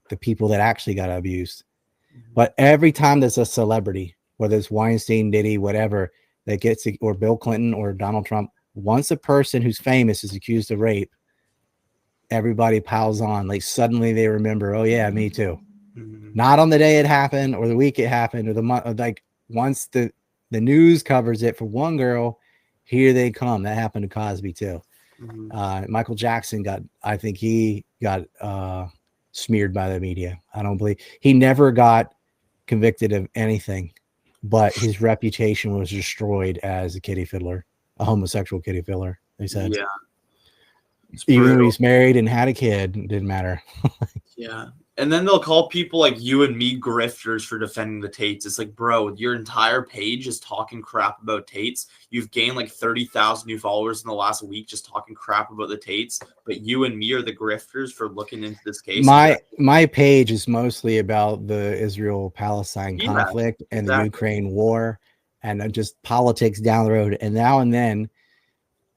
the people that actually got abused. But every time there's a celebrity, whether it's Weinstein, Diddy, whatever, that gets, or Bill Clinton or Donald Trump, once a person who's famous is accused of rape, everybody piles on. Like suddenly they remember, oh yeah, me too. Not on the day it happened or the week it happened or the month. Like once the news covers it for one girl, here they come. That happened to Cosby too. Michael Jackson I think he got smeared by the media. I don't believe he never got convicted of anything, but his reputation was destroyed as a kitty fiddler, a homosexual kitty fiddler. They said, yeah, even when he's married and had a kid, it didn't matter. Yeah. And then they'll call people like you and me grifters for defending the Tates. It's like, bro, your entire page is talking crap about Tates. You've gained like 30,000 new followers in the last week just talking crap about the Tates. But you and me are the grifters for looking into this case. My page is mostly about the Israel-Palestine conflict and the Ukraine war and just politics down the road. And now and then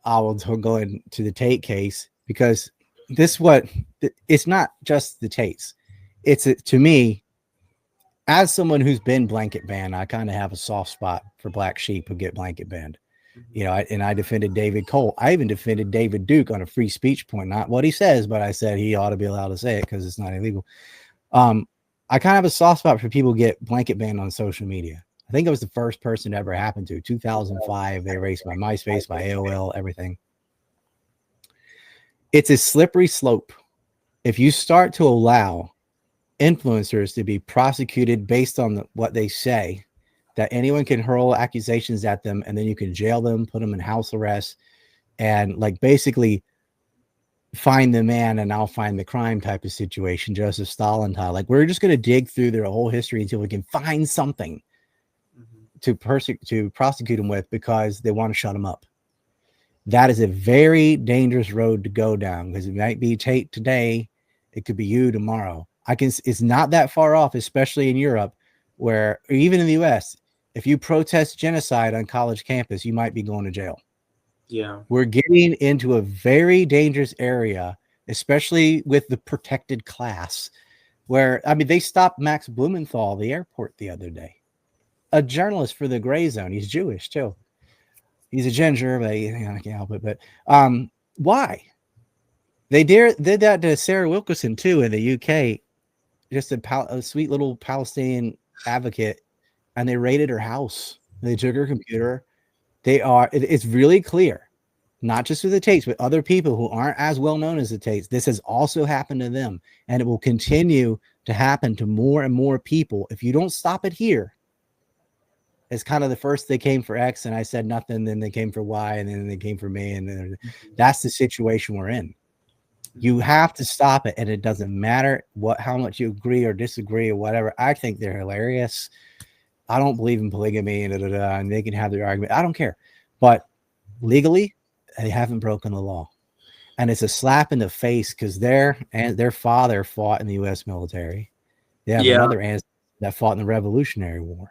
I will go into the Tate case because it's not just the Tates. It's to me, as someone who's been blanket banned, I kind of have a soft spot for black sheep who get blanket banned. I defended David Cole. I even defended David Duke on a free speech point, not what he says, but I said he ought to be allowed to say it because it's not illegal. I kind of have a soft spot for people who get blanket banned on social media. I think it was the first person it ever happened to. 2005, they erased my MySpace, my AOL, everything. It's a slippery slope. If you start to allow influencers to be prosecuted based on what they say, that anyone can hurl accusations at them and then you can jail them, put them in house arrest, and like basically find the man and I'll find the crime type of situation, Joseph Stalin style. Like we're just going to dig through their whole history until we can find something to prosecute them with because they want to shut them up. That is a very dangerous road to go down because it might be Tate today. It could be you tomorrow. It's not that far off, especially in Europe, or even in the US. If you protest genocide on college campus, you might be going to jail. Yeah. We're getting into a very dangerous area, especially with the protected class, where, they stopped Max Blumenthal at the airport the other day. A journalist for the Gray Zone. He's Jewish too. He's a ginger, but I can't help it. But why? They did that to Sarah Wilkerson too in the UK. Just a sweet little Palestinian advocate, and they raided her house. They took her computer. It's really clear, not just with the Tates, but other people who aren't as well known as the Tates. This has also happened to them, and it will continue to happen to more and more people if you don't stop it here. It's kind of the first they came for X, and I said nothing. Then they came for Y, and then they came for me, and that's the situation we're in. You have to stop it, and it doesn't matter how much you agree or disagree or whatever. I think they're hilarious. I don't believe in polygamy and they can have their argument. I don't care, but legally, they haven't broken the law, and it's a slap in the face because their father fought in the U.S. military. They have another ancestor that fought in the Revolutionary War,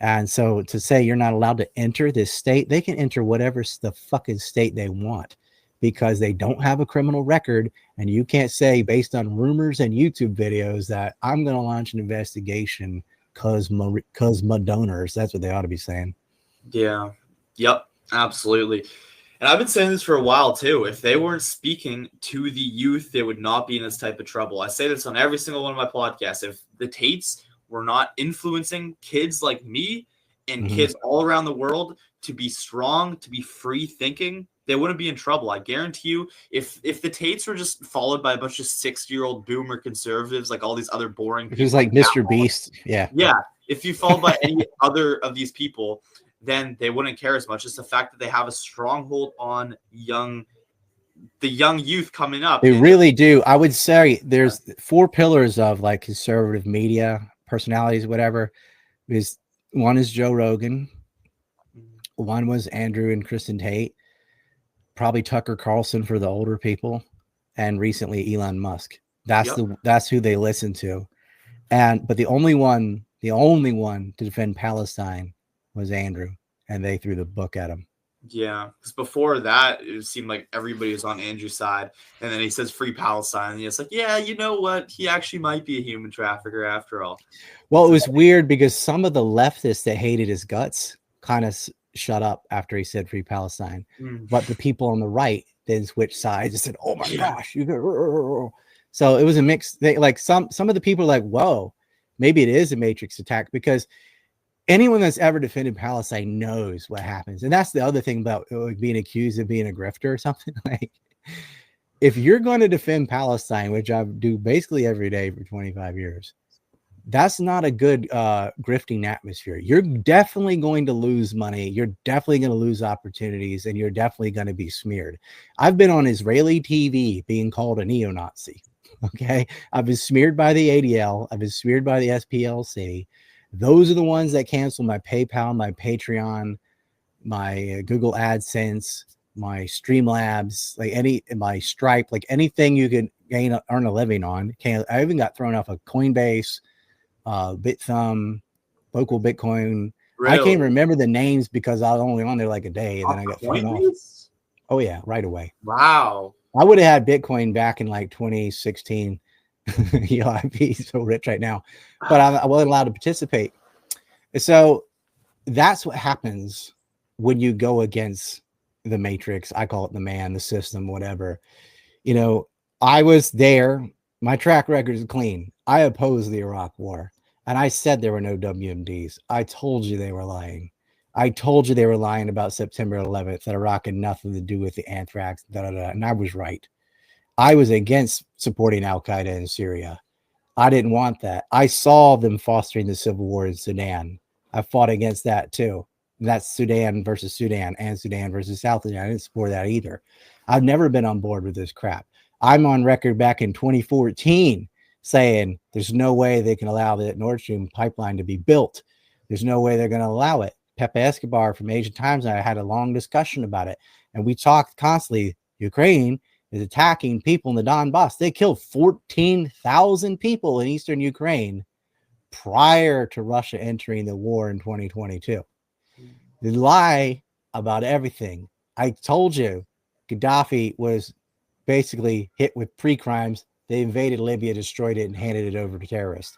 and so to say you're not allowed to enter this state, they can enter whatever the fucking state they want. because they don't have a criminal record. And you can't say based on rumors and YouTube videos that I'm going to launch an investigation because my donors. That's what they ought to be saying. Yeah. Yep. Absolutely. And I've been saying this for a while too. If they weren't speaking to the youth, they would not be in this type of trouble. I say this on every single one of my podcasts. If the Tates were not influencing kids like me and kids all around the world to be strong, to be free thinking, they wouldn't be in trouble. I guarantee you, if the Tates were just followed by a bunch of 60-year-old boomer conservatives, like all these other boring people, Who's like Mr. Beast. Yeah. If you followed by any other of these people, then they wouldn't care as much. It's the fact that they have a stronghold on the young youth coming up. They really do. I would say there's 4 pillars of like conservative media personalities, whatever. One is Joe Rogan. One was Andrew and Kristen Tate. Probably Tucker Carlson for the older people, and recently Elon Musk. That's who they listen to. But the only one to defend Palestine was Andrew, and they threw the book at him. Yeah, because before that, it seemed like everybody was on Andrew's side, and then he says free Palestine, and it's like, yeah, you know what? He actually might be a human trafficker after all. Well, it was weird because some of the leftists that hated his guts kind of shut up after he said free Palestine, but the people on the right then switched sides and said, "Oh my gosh, you go." So it was a mixed thing. Like some of the people are like, "Whoa, maybe it is a Matrix attack," because anyone that's ever defended Palestine knows what happens. And that's the other thing about being accused of being a grifter or something. Like, if you're going to defend Palestine, which I do basically every day for 25 years, that's not a good grifting atmosphere. You're definitely going to lose money. You're definitely going to lose opportunities, and you're definitely going to be smeared. I've been on Israeli TV being called a neo-Nazi. Okay. I've been smeared by the ADL. I've been smeared by the SPLC. Those are the ones that cancel my PayPal, my Patreon, my Google AdSense, my Streamlabs, my Stripe, like anything you can earn a living on. I even got thrown off of Coinbase, BitThumb, local Bitcoin. Really? I can't remember the names because I was only on there like a day, and then I got thrown off. Oh yeah, right away. Wow. I would have had Bitcoin back in like 2016. I'd be so rich right now, but I wasn't allowed to participate. So that's what happens when you go against the Matrix. I call it the man, the system, whatever. I was there. My track record is clean. I opposed the Iraq War, and I said there were no WMDs. I told you they were lying. I told you they were lying about September 11th, that Iraq had nothing to do with the anthrax, and I was right. I was against supporting Al-Qaeda in Syria. I didn't want that. I saw them fostering the civil war in Sudan. I fought against that too. That's Sudan versus Sudan and Sudan versus South Sudan. I didn't support that either. I've never been on board with this crap. I'm on record back in 2014 saying there's no way they can allow the Nord Stream pipeline to be built. There's no way they're going to allow it. Pepe Escobar from Asian Times and I had a long discussion about it. And we talked constantly. Ukraine is attacking people in the Donbass. They killed 14,000 people in eastern Ukraine prior to Russia entering the war in 2022. They lie about everything. I told you Gaddafi was basically hit with pre-crimes. They invaded Libya, destroyed it, and handed it over to terrorists.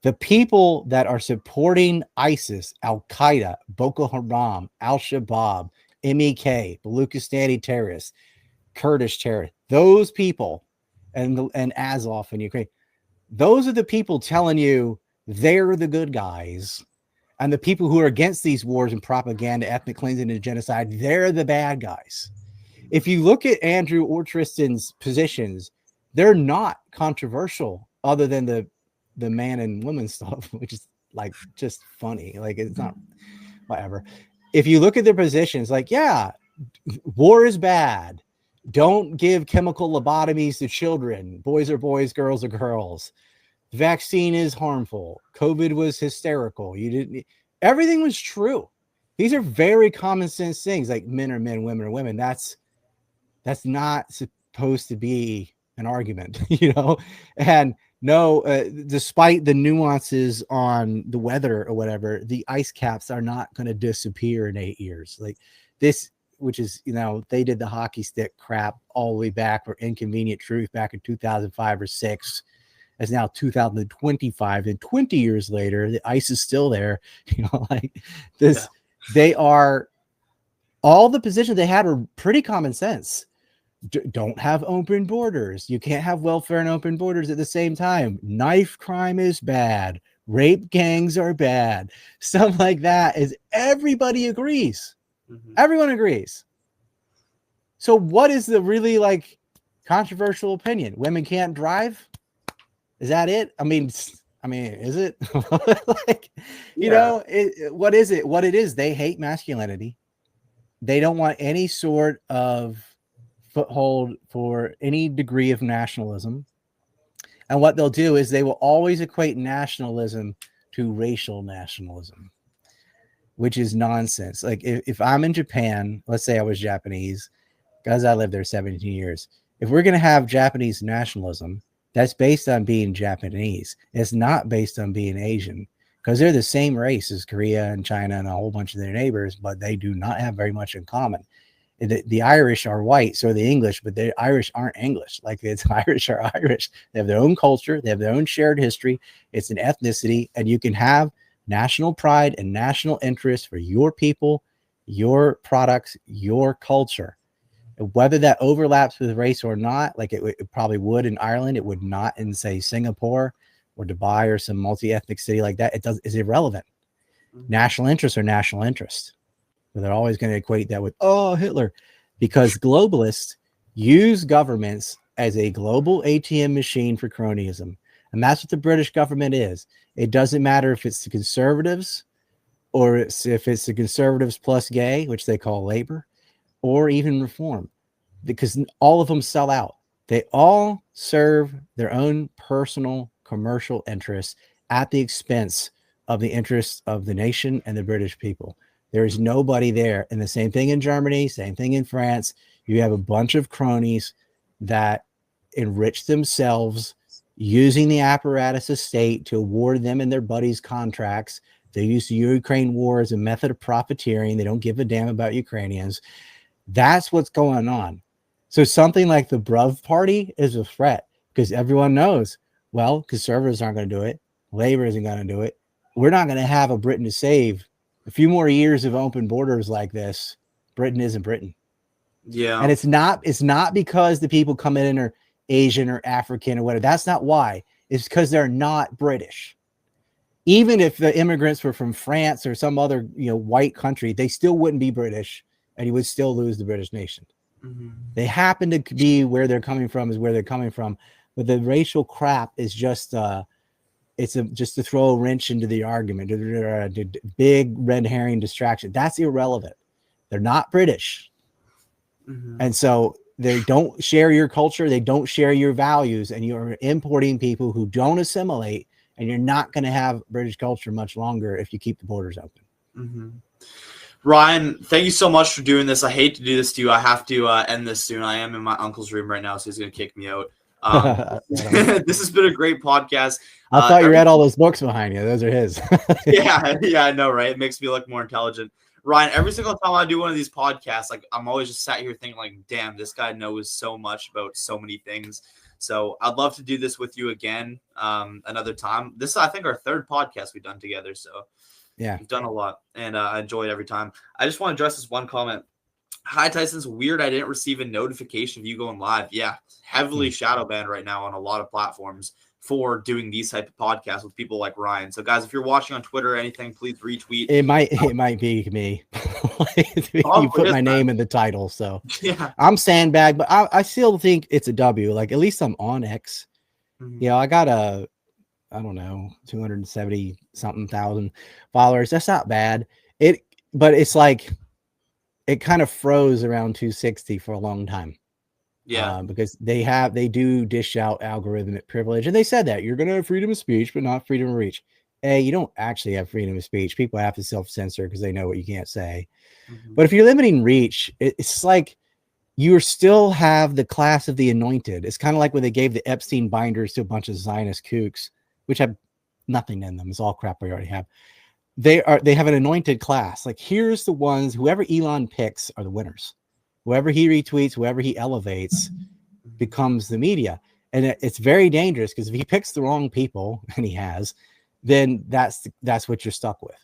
The people that are supporting ISIS, Al-Qaeda, Boko Haram, Al-Shabaab, MEK, Baluchistani terrorists, Kurdish terrorists, those people, and Azov in Ukraine, those are the people telling you they're the good guys. And the people who are against these wars and propaganda, ethnic cleansing, and genocide, they're the bad guys. If you look at Andrew or Tristan's positions, they're not controversial other than the man and woman stuff, which is like just funny. Like it's not whatever. If you look at their positions, like, yeah, war is bad. Don't give chemical lobotomies to children. Boys are boys, girls are girls. The vaccine is harmful. COVID was hysterical. Everything was true. These are very common sense things, like men are men, women are women. That's not supposed to be an argument, and no, despite the nuances on the weather or whatever, the ice caps are not going to disappear in 8 years. Like this, which is, they did the hockey stick crap all the way back for Inconvenient Truth back in 2005 or 6. It's now 2025, and 20 years later, the ice is still there. Like this, they are, all the positions they had were pretty common sense. Don't have open borders. You can't have welfare and open borders at the same time. Knife crime is bad. Rape gangs are bad. Stuff like that is, everybody agrees. Everyone agrees. So what is the really like controversial opinion? Women can't drive? Is that it? I mean, is it? Like, what is it? What it is, they hate masculinity. They don't want any sort of foothold for any degree of nationalism. And what they'll do is they will always equate nationalism to racial nationalism, which is nonsense. Like if I'm in Japan, let's say I was Japanese, because I lived there 17 years. If we're going to have Japanese nationalism, that's based on being Japanese. It's not based on being Asian, because they're the same race as Korea and China and a whole bunch of their neighbors, but they do not have very much in common. The Irish are white, so are the English, but the Irish aren't English. Like it's Irish are Irish. They have their own culture. They have their own shared history. It's an ethnicity, and you can have national pride and national interest for your people, your products, your culture. Whether that overlaps with race or not, like it probably would in Ireland, it would not in, say, Singapore or Dubai or some multi-ethnic city like that. It's irrelevant. National interests are national interests. But they're always going to equate that with, Hitler, because globalists use governments as a global ATM machine for cronyism. And that's what the British government is. It doesn't matter if it's the conservatives or if it's the conservatives plus gay, which they call labor, or even reform, because all of them sell out. They all serve their own personal commercial interests at the expense of the interests of the nation and the British people. There is nobody there. And the same thing in Germany, same thing in France. You have a bunch of cronies that enrich themselves using the apparatus of state to award them and their buddies contracts. They use the Ukraine war as a method of profiteering. They don't give a damn about Ukrainians. That's what's going on. So something like the Bruv Party is a threat, because everyone knows, well, conservatives aren't going to do it. Labor isn't going to do it. We're not going to have a Britain to save. A few more years of open borders like this, Britain isn't Britain. Yeah. And it's not because the people coming in are Asian or African or whatever. That's not why. It's because they're not British. Even if the immigrants were from France or some other, white country, they still wouldn't be British, and you would still lose the British nation. They happen to be where they're coming from is where they're coming from. But the racial crap is just just to throw a wrench into the argument, big red herring distraction. That's irrelevant. They're not British. And so they don't share your culture. They don't share your values, and you're importing people who don't assimilate, and you're not going to have British culture much longer if you keep the borders open. Ryan, thank you so much for doing this. I hate to do this to you. I have to end this soon. I am in my uncle's room right now, so he's going to kick me out. This has been a great podcast. I thought you read all those books behind you. Those are his. yeah, I know, right? It makes me look more intelligent. Ryan, every single time I do one of these podcasts, like I'm always just sat here thinking, like, damn, this guy knows so much about so many things. So I'd love to do this with you again another time. This is, I think, our third podcast we've done together. So yeah, we've done a lot, and I enjoy it every time. I just want to address this one comment. Hi, Tyson's weird. I didn't receive a notification of you going live. Yeah, heavily shadow banned right now on a lot of platforms for doing these type of podcasts with people like Ryan. So, guys, if you're watching on Twitter or anything, please retweet. It might be me. You put my name in the title, so yeah, I'm sandbag, but I still think it's a W. Like at least I'm on X. I got I don't know, 270 something thousand followers. That's not bad. But it's like it kind of froze around 260 for a long time. Yeah, because they do dish out algorithmic privilege, and they said that you're going to have freedom of speech, but not freedom of reach. Hey, you don't actually have freedom of speech. People have to self-censor because they know what you can't say. But if you're limiting reach, it's like you still have the class of the anointed. It's kind of like when they gave the Epstein binders to a bunch of Zionist kooks, which have nothing in them. It's all crap we already have. they have an anointed class. Like, here's the ones, whoever Elon picks are the winners. Whoever he retweets, whoever he elevates becomes the media. And it's very dangerous, because if he picks the wrong people, and he has, then that's what you're stuck with.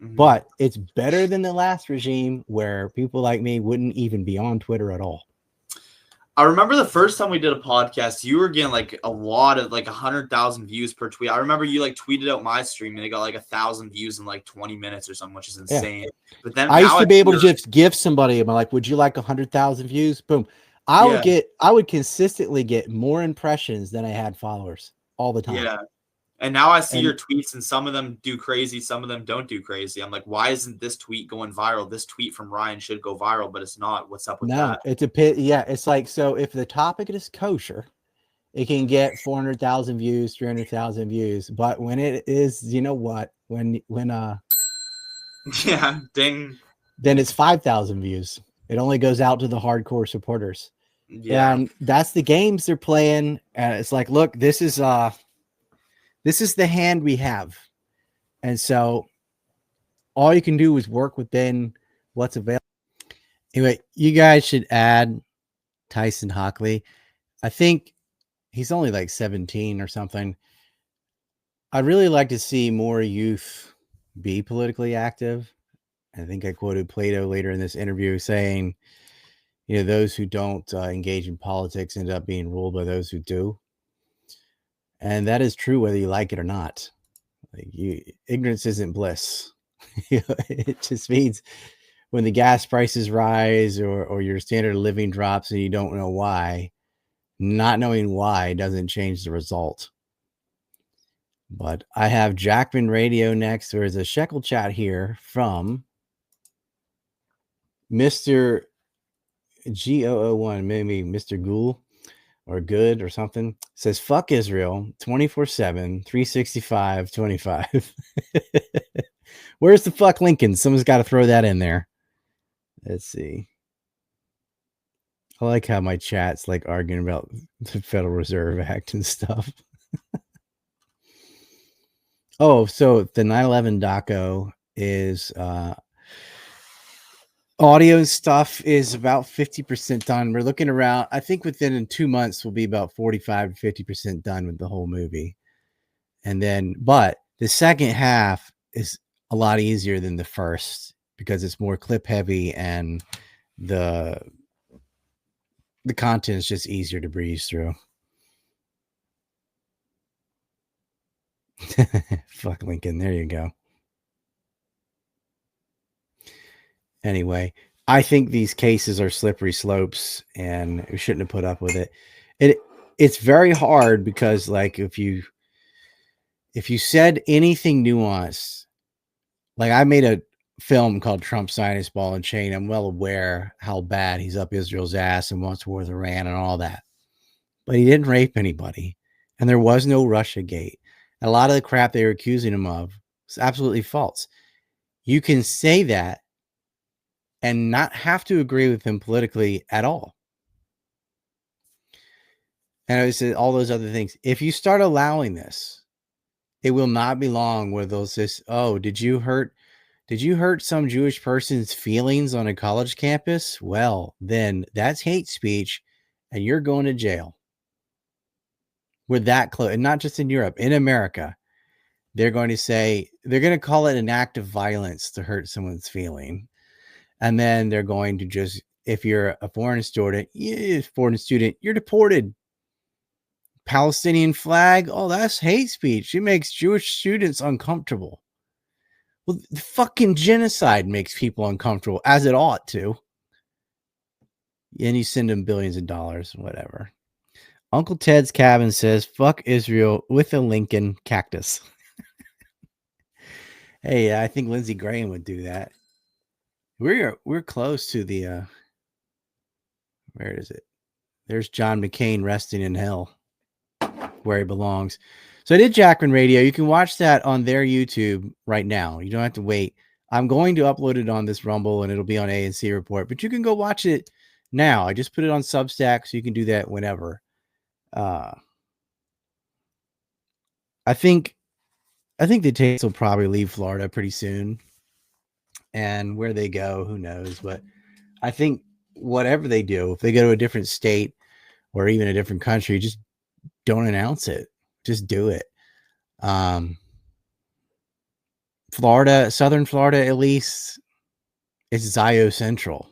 But it's better than the last regime, where people like me wouldn't even be on Twitter at all. I remember the first time we did a podcast, you were getting like a lot of, like 100,000 views per tweet. I remember you like tweeted out my stream and it got like 1,000 views in like 20 minutes or something, which is insane. Yeah. But then I used to be able to just give somebody, I'm like, would you like 100,000 views? Boom. I would consistently get more impressions than I had followers all the time. Yeah. And now I see your tweets, and some of them do crazy, some of them don't do crazy. I'm like, why isn't this tweet going viral? This tweet from Ryan should go viral, but it's not. What's up with that? It's a pit. Yeah, it's like, so if the topic is kosher, it can get 400,000 views, 300,000 views. But when it is, you know what? When yeah, ding. Then it's 5,000 views. It only goes out to the hardcore supporters. Yeah, and that's the games they're playing. And it's like, look, this is the hand we have. And so all you can do is work within what's available. Anyway, you guys should add Tyson Hockley. I think he's only like 17 or something. I'd really like to see more youth be politically active. I think I quoted Plato later in this interview saying, those who don't engage in politics end up being ruled by those who do. And that is true whether you like it or not. Like, ignorance isn't bliss. It just means when the gas prices rise or your standard of living drops and you don't know why, not knowing why doesn't change the result. But I have Jackman Radio next. There's a Shekel chat here from Mr. G001, maybe Mr. Ghoul or Good or something. Says, fuck Israel 24/7, 365, 25. Where's the fuck Lincoln? Someone's got to throw that in there. Let's see. I like how my chat's like arguing about the Federal Reserve Act and stuff. Oh, so the 9/11 doco is audio stuff is about 50% done. We're looking around. I think within 2 months we'll be about 45 to 50% done with the whole movie. And then, but the second half is a lot easier than the first because it's more clip heavy and the content is just easier to breeze through. Fuck Lincoln. There you go. Anyway, I think these cases are slippery slopes and we shouldn't have put up with it. It's very hard because, like, if you said anything nuanced, like I made a film called Trump Sinus Ball and Chain. I'm well aware how bad he's up Israel's ass and wants war with Iran and all that. But he didn't rape anybody. And there was no Russiagate. And a lot of the crap they were accusing him of was absolutely false. You can say that and not have to agree with him politically at all. And I said all those other things. If you start allowing this, it will not be long where they'll say, oh, did you hurt some Jewish person's feelings on a college campus? Well, then that's hate speech and you're going to jail. We're that close. And not just in Europe, in America, they're going to call it an act of violence to hurt someone's feeling. And then they're going to just, if you're a foreign student, you're deported. Palestinian flag, oh, that's hate speech. It makes Jewish students uncomfortable. Well, the fucking genocide makes people uncomfortable, as it ought to. And you send them billions of dollars, whatever. Uncle Ted's Cabin says, fuck Israel with a Lincoln cactus. Hey, I think Lindsey Graham would do that. We're close to the where is it? There's John McCain resting in hell where he belongs. So I did Jackman Radio. You can watch that on their YouTube right now. You don't have to wait. I'm going to upload it on this Rumble and it'll be on ANC Report, but you can go watch it now. I just put it on Substack so you can do that whenever. I think I think the Tates will probably leave Florida pretty soon. And where they go, who knows? But I think whatever they do, if they go to a different state or even a different country, just don't announce it. Just do it. Florida, Southern Florida, at least, it's Zio Central.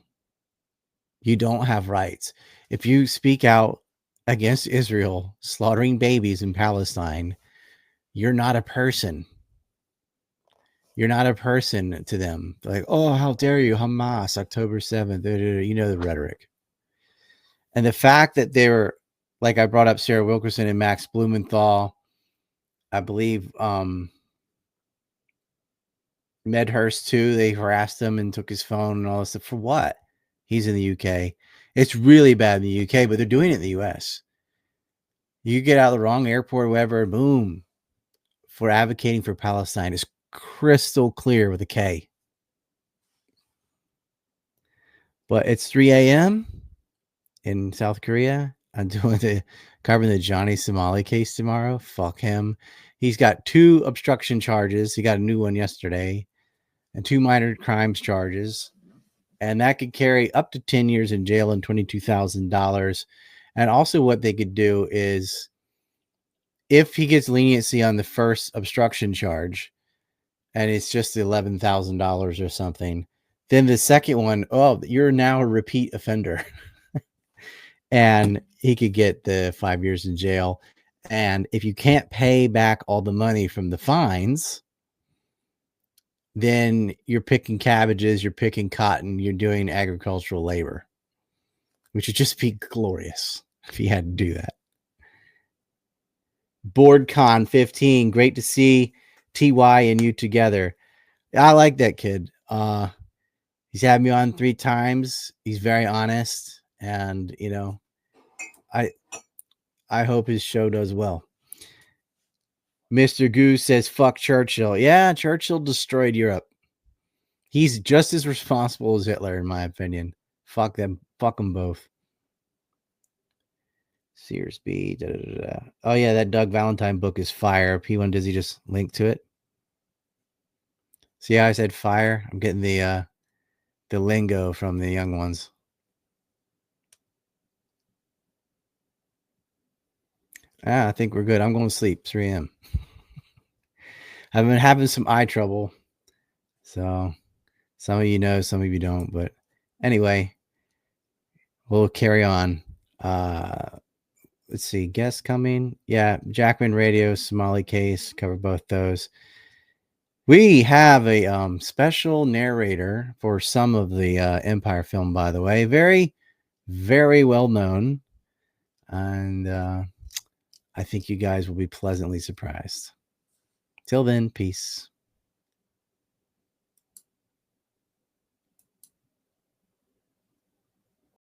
You don't have rights. If you speak out against Israel slaughtering babies in Palestine, you're not a person. You're not a person to them. Like, oh, how dare you, Hamas, October 7th. You know the rhetoric. And the fact that they were, like I brought up Sarah Wilkerson and Max Blumenthal, I believe Medhurst too, they harassed him and took his phone and all this stuff. For what? He's in the UK. It's really bad in the UK, but they're doing it in the US. You get out of the wrong airport, whatever, boom. For advocating for Palestine is crystal clear with a K. But it's 3 a.m. in South Korea. I'm covering the Johnny Somali case tomorrow. Fuck him. He's got 2 obstruction charges. He got a new one yesterday. And 2 minor crimes charges. And that could carry up to 10 years in jail and $22,000. And also what they could do is, if he gets leniency on the first obstruction charge, and it's just $11,000 or something, then the second one, oh, you're now a repeat offender. And he could get the 5 years in jail. And if you can't pay back all the money from the fines, then you're picking cabbages, you're picking cotton, you're doing agricultural labor, which would just be glorious if he had to do that. BoardCon 15, great to see TY and you together. I like that kid. He's had me on 3 times. He's very honest, and you know, I hope his show does well. Mr. Goose says, fuck Churchill. Yeah, Churchill destroyed Europe. He's just as responsible as Hitler, in my opinion. Fuck them. Fuck them both. Sears B. Da, da, da, da. Oh, yeah, that Doug Valentine book is fire. P1, does he just link to it? See how I said fire? I'm getting the lingo from the young ones. I think we're good. I'm going to sleep. 3 a.m. I've been having some eye trouble. So some of you know, some of you don't. But anyway, we'll carry on. Let's see. Guests coming. Yeah, Jackman Radio, Somali case. Cover both those. We have a special narrator for some of the Empire film, by the way. Very, very well known. And I think you guys will be pleasantly surprised. Till then, peace.